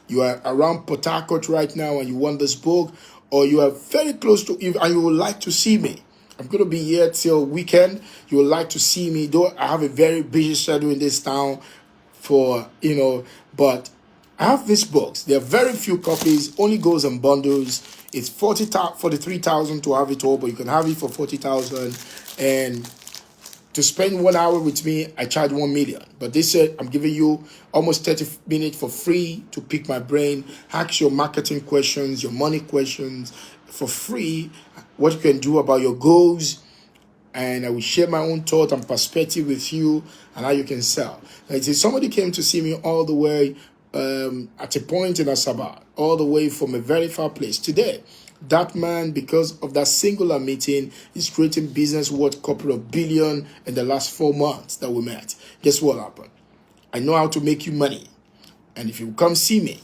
you are around Port Harcourt right now and you want this book, or you are very close to it and you would like to see me. I'm going to be here till weekend. You would like to see me, though I have a very busy schedule in this town but I have these books. There are very few copies, only goes in bundles. It's 43,000 to have it all, but you can have it for 40,000. And to spend 1 hour with me, I charge 1 million. But they said I'm giving you almost 30 minutes for free to pick my brain, ask your marketing questions, your money questions for free, what you can do about your goals. And I will share my own thought and perspective with you and how you can sell. Like, somebody came to see me all the way at a point in Asaba, all the way from a very far place. Today, that man, because of that singular meeting, is creating business worth a couple of billion in the last 4 months that we met. Guess what happened? I know how to make you money. And if you come see me,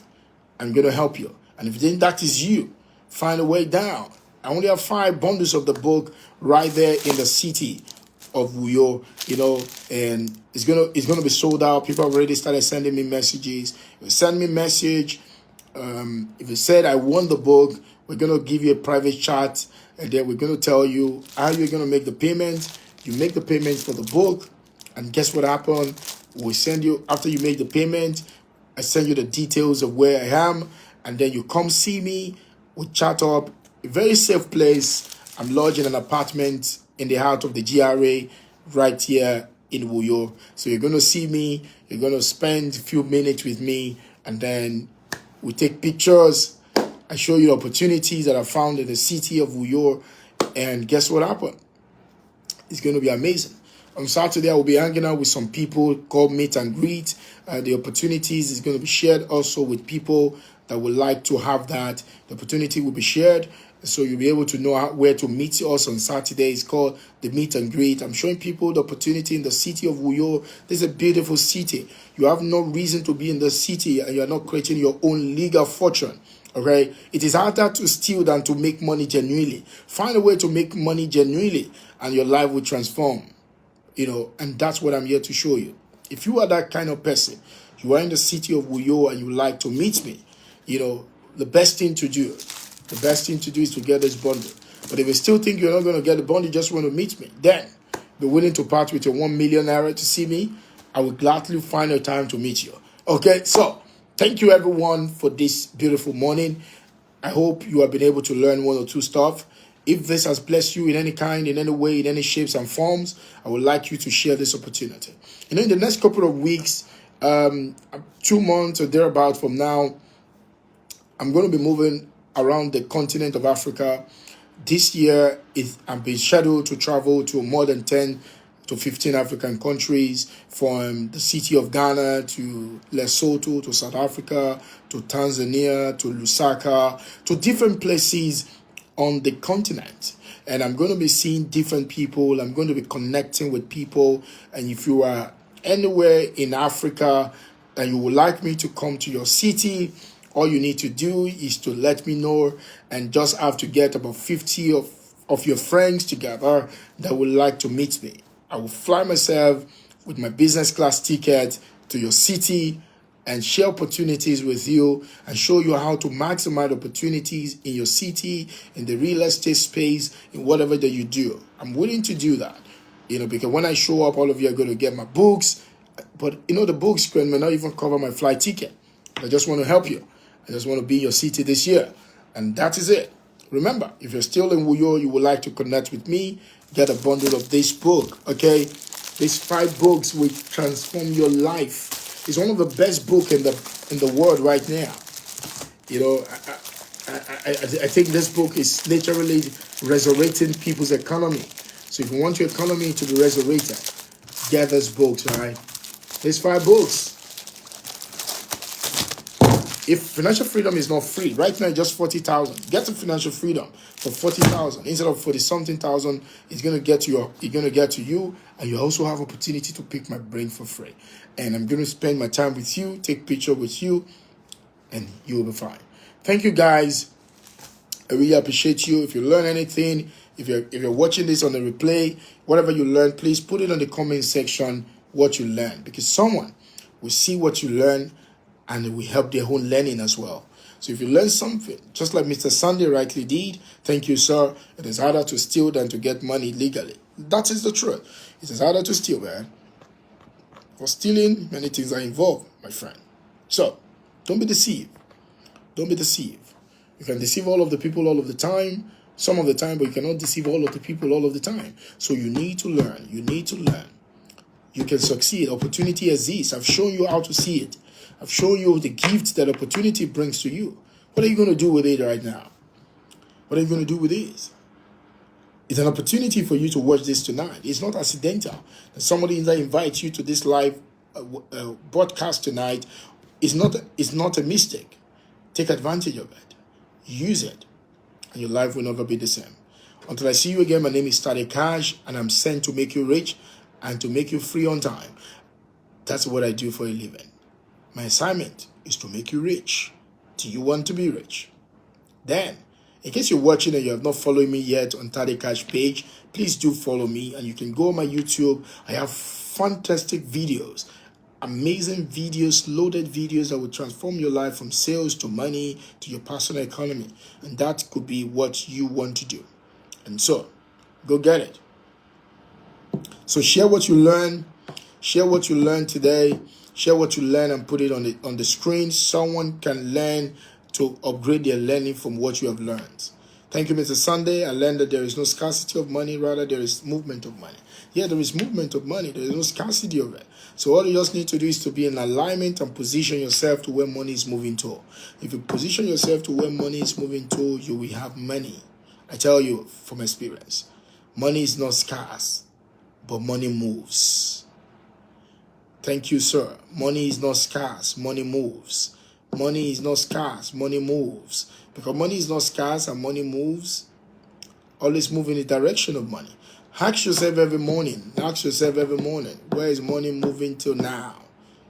I'm going to help you. And if then that is you, find a way down. I only have 5 bundles of the book right there in the city of Uyo, and it's gonna be sold out. People have already started sending me messages. If you send me a message, if you said I won the book, we're gonna give you a private chat, and then we're gonna tell you how you're gonna make the payment. You make the payment for the book, and guess what happened? We send you, after you make the payment, I send you the details of where I am, and then you come see me. We chat up. A very safe place. I'm lodging in an apartment in the heart of the GRA right here in Uyo. So you're going to see me. You're going to spend a few minutes with me, and then we take pictures. I show you opportunities that I found in the city of Uyo, and guess what happened? It's going to be amazing. On Saturday, I will be hanging out with some people called Meet and Greet. The opportunities is going to be shared also with people that would like to have that. The opportunity will be shared, so you'll be able to know where to meet us on Saturday. It's called the Meet and Greet. I'm showing people the opportunity in the city of Uyo. This is a beautiful city. You have no reason to be in the city, and you're not creating your own legal fortune. Okay, it is harder to steal than to make money genuinely. Find a way to make money genuinely, and your life will transform. And that's what I'm here to show you. If you are that kind of person, you are in the city of Uyo and you like to meet me, the best thing to do is to get this bundle. But if you still think you're not going to get the bundle, you just want to meet me, then be willing to part with your 1 million naira to see me. I will gladly find a time to meet you. Okay, so thank you everyone for this beautiful morning. I hope you have been able to learn one or two stuff. If this has blessed you in any kind, in any way, in any shapes and forms, I would like you to share this opportunity. In the next couple of weeks, 2 months or thereabout from now, I'm going to be moving around the continent of Africa. This year, I've been scheduled to travel to more than 10 to 15 African countries, from the city of Ghana to Lesotho to South Africa to Tanzania to Lusaka, to different places on the continent. And I'm going to be seeing different people. I'm going to be connecting with people. And if you are anywhere in Africa and you would like me to come to your city, all you need to do is to let me know, and just have to get about 50 of your friends together that would like to meet me. I will fly myself with my business class ticket to your city and share opportunities with you and show you how to maximize opportunities in your city, in the real estate space, in whatever that you do. I'm willing to do that, because when I show up, all of you are going to get my books. But, the books may not even cover my flight ticket. I just want to help you. I just want to be in your city this year. And that is it. Remember, if you're still in Uyo, you would like to connect with me, get a bundle of this book, okay? These 5 books will transform your life. It's one of the best books in the world right now. I think this book is literally resurrecting people's economy. So if you want your economy to be resurrected, get this book, right? There's 5 books. If financial freedom is not free, right now it's just 40,000. Get to financial freedom for 40,000 instead of 40-something thousand. It's gonna get to you. It's gonna get to you, and you also have opportunity to pick my brain for free. And I'm gonna spend my time with you, take picture with you, and you'll be fine. Thank you guys. I really appreciate you. If you learn anything, if you're watching this on the replay, whatever you learn, please put it on the comment section what you learned, because someone will see what you learn and it will help their own learning as well. So if you learn something, just like Mr. Sunday rightly did, thank you, sir. It is harder to steal than to get money legally. That is the truth. It is harder to steal, man. For stealing, many things are involved, my friend. So don't be deceived. Don't be deceived. You can deceive all of the people all of the time, some of the time, but you cannot deceive all of the people all of the time. So you need to learn. You need to learn. You can succeed. Opportunity exists. I've shown you how to see it. I've shown you the gift that opportunity brings to you. What are you going to do with it right now? What are you going to do with this? It's an opportunity for you to watch this tonight. It's not accidental that somebody invites you to this live broadcast tonight. It's not a mistake. Take advantage of it. Use it. And your life will never be the same. Until I see you again, my name is Tade Cash, and I'm sent to make you rich and to make you free on time. That's what I do for a living. My assignment is to make you rich. Do you want to be rich? Then In case you're watching and you have not followed me yet on Tade Cash page, please do follow me. And you can go on my YouTube. I have fantastic videos, amazing videos, loaded videos that will transform your life from sales to money to your personal economy. And that could be what you want to do. And so, go get it. So share what you learn. Share what you learned today. Share what you learn and put it on the screen. Someone can learn to upgrade their learning from what you have learned. Thank you, Mr. Sunday. I learned that there is no scarcity of money, rather there is movement of money. Yeah, there is movement of money. There is no scarcity of it. So all you just need to do is to be in alignment and position yourself to where money is moving to. If you position yourself to where money is moving to, you will have money. I tell you from experience, money is not scarce, but money moves. Thank you, sir. Money is not scarce. Money moves. Money is not scarce. Money moves. Because money is not scarce and money moves, always move in the direction of money. Ask yourself every morning. Ask yourself every morning, where is money moving to now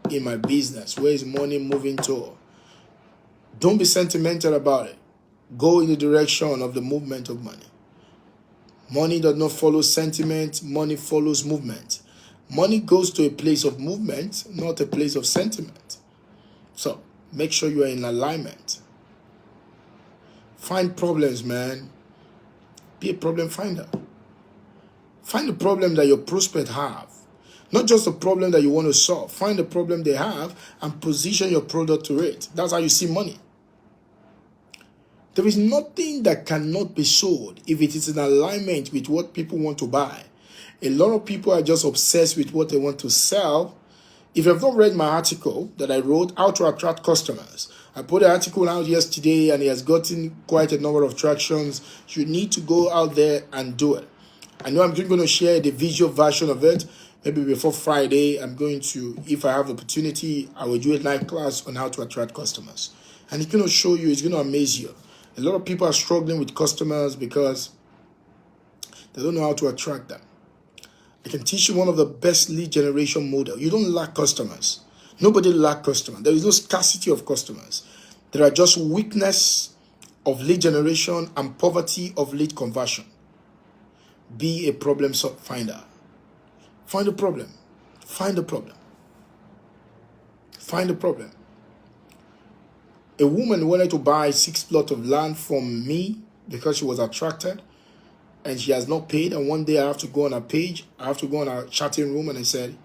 in my business? Where is money moving to? Don't be sentimental about it. Go in the direction of the movement of money. Money does not follow sentiment. Money follows movement. Money goes to a place of movement, not a place of sentiment. So, make sure you are in alignment. Find problems, man. Be a problem finder. Find the problem that your prospect have. Not just the problem that you want to solve. Find the problem they have and position your product to it. That's how you see money. There is nothing that cannot be sold if it is in alignment with what people want to buy. A lot of people are just obsessed with what they want to sell. If you have not read my article that I wrote, How to Attract Customers, I put the article out yesterday and it has gotten quite a number of tractions. You need to go out there and do it. I know I'm going to share the visual version of it. Maybe before Friday, I'm going to, if I have the opportunity, I will do a live class on how to attract customers. And it's going to show you, it's going to amaze you. A lot of people are struggling with customers because they don't know how to attract them. I can teach you one of the best lead generation model. You don't lack customers. Nobody lack customers. There is no scarcity of customers. There are just weakness of lead generation and poverty of lead conversion. Be a problem finder. Find the problem. Find the problem. Find the problem. A woman wanted to buy 6 plots of land from me because she was attracted and she has not paid. And one day I have to go on her page. I have to go on our chatting room and I said,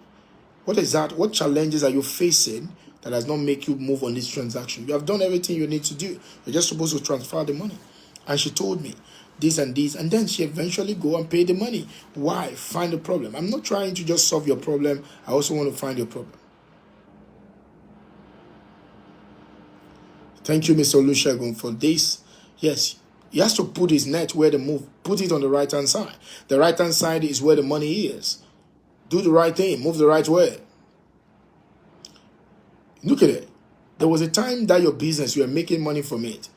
what is that? What challenges are you facing that does not make you move on this transaction? You have done everything you need to do. You're just supposed to transfer the money. And she told me this and this. And then she eventually go and pay the money. Why? Find the problem. I'm not trying to just solve your problem. I also want to find your problem. Thank you, Mr. Olusegun, for this. Yes, he has to put his net where the move. Put it on the right-hand side. The right-hand side is where the money is. Do the right thing. Move the right way. Look at it. There was a time that your business, you were making money from it.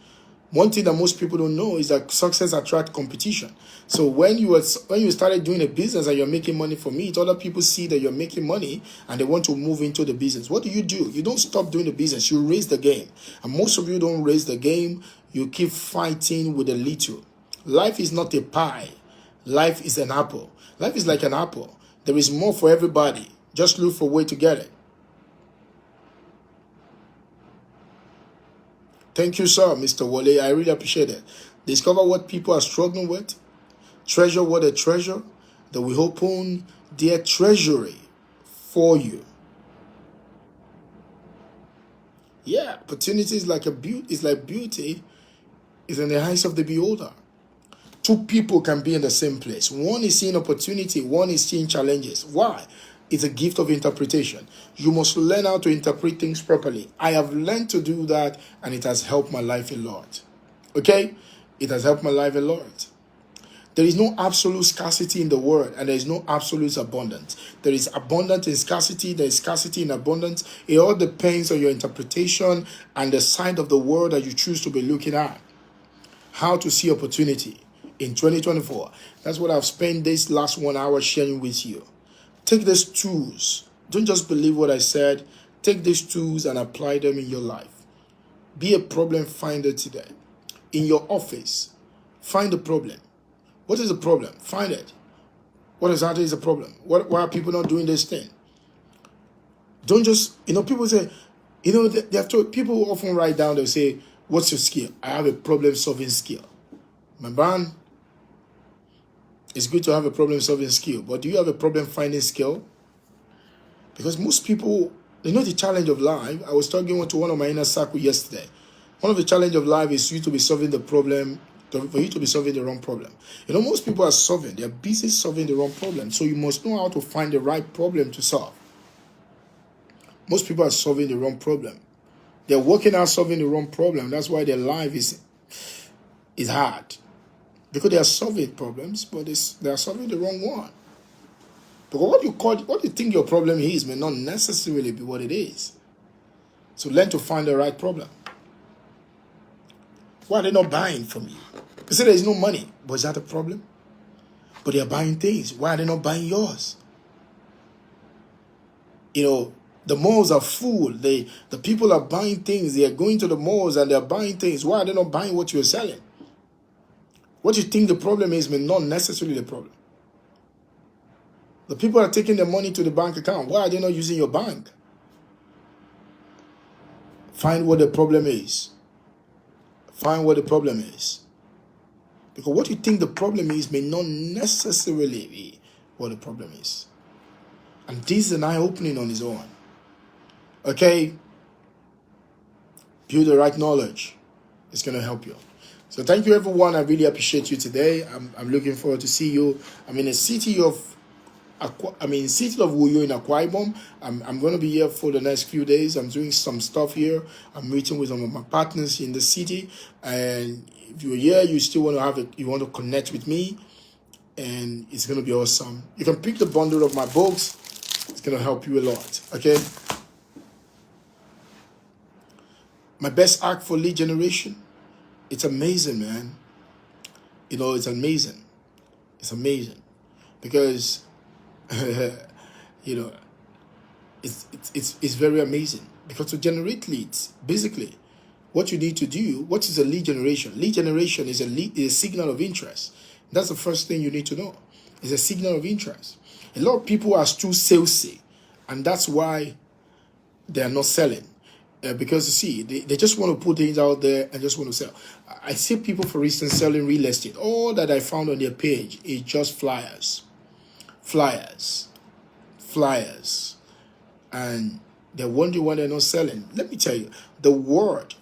One thing that most people don't know is that success attracts competition. So when you started doing a business and you're making money from it, other people see that you're making money and they want to move into the business. What do? You don't stop doing the business. You raise the game. And most of you don't raise the game. You keep fighting with a little. Life is not a pie. Life is an apple. Life is like an apple. There is more for everybody. Just look for a way to get it. Thank you, sir, Mr. Wale. I really appreciate it. Discover what people are struggling with. Treasure what they treasure. That will open their treasury for you. Yeah, opportunity is like beauty is in the eyes of the beholder. Two people can be in the same place. One is seeing opportunity. One is seeing challenges. Why? It's a gift of interpretation. You must learn how to interpret things properly. I have learned to do that, and it has helped my life a lot. Okay? It has helped my life a lot. There is no absolute scarcity in the world, and there is no absolute abundance. There is abundance in scarcity. There is scarcity in abundance. It all depends on your interpretation and the side of the world that you choose to be looking at. How to see opportunity in 2024. That's what I've spent this last 1 hour sharing with you. Take these tools. Don't just believe what I said. Take these tools and apply them in your life. Be a problem finder today. In your office, Find the problem. What is the problem? Find it. What exactly is the problem? Why are people not doing this thing? Don't just, people say, they have told, people often write down, they'll say, what's your skill? I have a problem-solving skill. My man, it's good to have a problem-solving skill, but do you have a problem-finding skill? Because most people, the challenge of life. I was talking to one of my inner circle yesterday. One of the challenge of life is you to be solving the problem, for you to be solving the wrong problem. Most people are solving. They're busy solving the wrong problem. So you must know how to find the right problem to solve. Most people are solving the wrong problem. They're working out solving the wrong problem. That's why their life is hard. Because they are solving problems, but they are solving the wrong one. Because what you think your problem is may not necessarily be what it is. So learn to find the right problem. Why are they not buying from you? They say there is no money, but is that a problem? But they are buying things. Why are they not buying yours? The malls are full. The people are buying things. They are going to the malls and they are buying things. Why are they not buying what you are selling? What you think the problem is may not necessarily the problem. The people are taking their money to the bank account. Why are they not using your bank? Find what the problem is. Find what the problem is. Because what you think the problem is may not necessarily be what the problem is. And this is an eye-opening on its own. Okay? Build the right knowledge. It's going to help you. So thank you, everyone. I really appreciate you today. I'm looking forward to see you. I'm in the city of Uyo in Akwa Ibom. I'm going to be here for the next few days. I'm doing some stuff here. I'm meeting with some of my partners in the city. And if you're here, you still want to you want to connect with me, and it's going to be awesome. You can pick the bundle of my books. It's going to help you a lot. Okay. My best act for lead generation. It's amazing, man. It's amazing. It's amazing because it's very amazing. Because to generate leads, basically, what you need to do. What is a lead generation? Lead generation is a signal of interest. That's the first thing you need to know. It's a signal of interest. A lot of people are too salesy, and that's why they are not selling. Because you see, they just want to put things out there and just want to sell. I see people, for instance, selling real estate. All that I found on their page is just flyers. And they're wondering why they're not selling. Let me tell you, the word,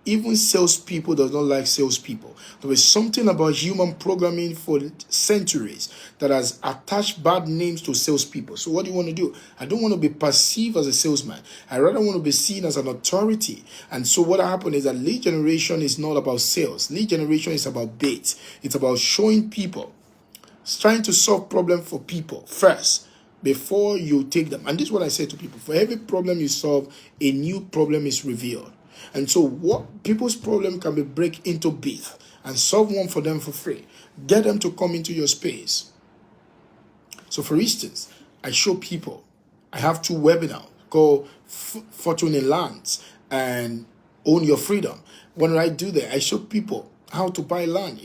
even salespeople does not like salespeople. There is something about human programming for centuries that has attached bad names to salespeople. So what do you want to do? I don't want to be perceived as a salesman. I rather want to be seen as an authority. And so what happened is that lead generation is not about sales. Lead generation is about bait. It's about showing people. It's trying to solve problems for people first before you take them. And this is what I say to people. For every problem you solve, a new problem is revealed. And so what people's problem can be break into bits and solve one for them for free. Get them to come into your space. So for instance, I show people, I have 2 webinars called Fortune in Lands and Own Your Freedom. When I do that, I show people how to buy land,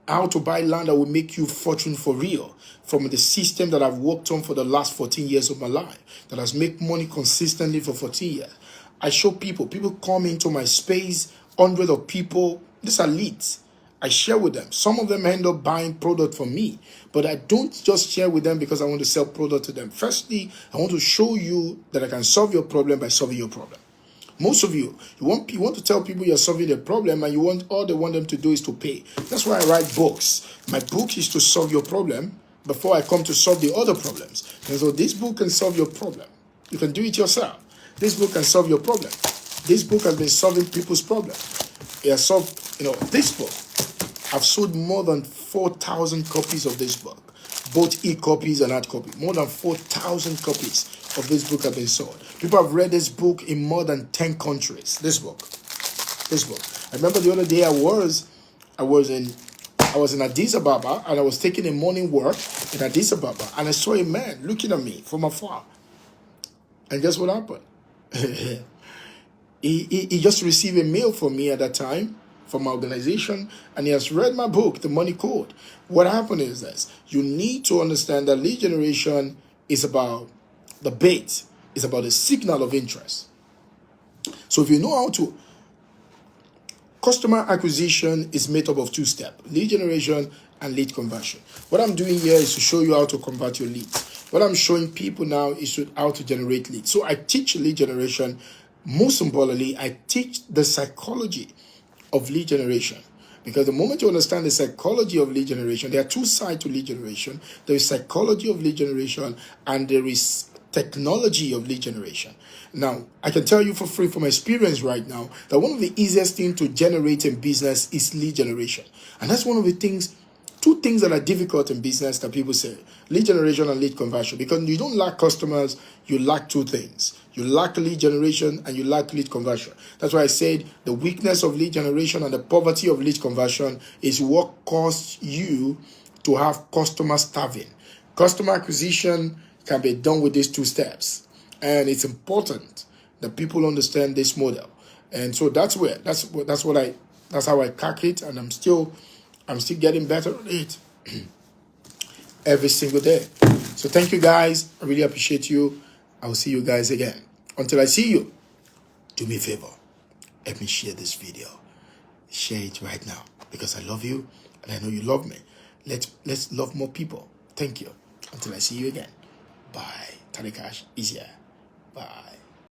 how to buy land that will make you fortune for real from the system that I've worked on for the last 14 years of my life, that has made money consistently for 14 years. I show people come into my space, hundreds of people. These are leads. I share with them. Some of them end up buying product from me, but I don't just share with them because I want to sell product to them. Firstly, I want to show you that I can solve your problem by solving your problem. Most of you want to tell people you're solving their problem, and all they want them to do is to pay. That's why I write books. My book is to solve your problem before I come to solve the other problems. And so this book can solve your problem. You can do it yourself. This book can solve your problem. This book has been solving people's problem. It has solved, this book. I've sold more than 4,000 copies of this book, both e-copies and hard copy. More than 4,000 copies of this book have been sold. People have read this book in more than 10 countries. This book. I remember the other day I was in Addis Ababa, and I was taking a morning walk in Addis Ababa, and I saw a man looking at me from afar. And guess what happened? He just received a mail from me at that time, from my organization and he has read my book, The Money Code. What happened is this: you need to understand that lead generation is about the bait, it's about the signal of interest. So if you know how to, customer acquisition is made up of two steps: lead generation and lead conversion. What I'm doing here is to show you how to convert your leads. What I'm showing people now is how to generate leads. So I teach lead generation. Most importantly, I teach the psychology of lead generation. Because the moment you understand the psychology of lead generation, there are two sides to lead generation. There is psychology of lead generation and there is technology of lead generation. Now, I can tell you for free from experience right now that one of the easiest things to generate in business is lead generation. And that's one of the things, two things that are difficult in business that people say: lead generation and lead conversion. Because you don't lack customers, you lack two things. You lack lead generation and you lack lead conversion. That's why I said the weakness of lead generation and the poverty of lead conversion is what caused you to have customer starving. Customer acquisition can be done with these two steps. And it's important that people understand this model. And so that's how I crack it, and I'm still getting better at it every single day. So thank you guys. I really appreciate you. I will see you guys again. Until I see you, do me a favor. Let me share this video. Share it right now because I love you and I know you love me. Let's love more people. Thank you. Until I see you again. Bye. Tarikash is here. Bye.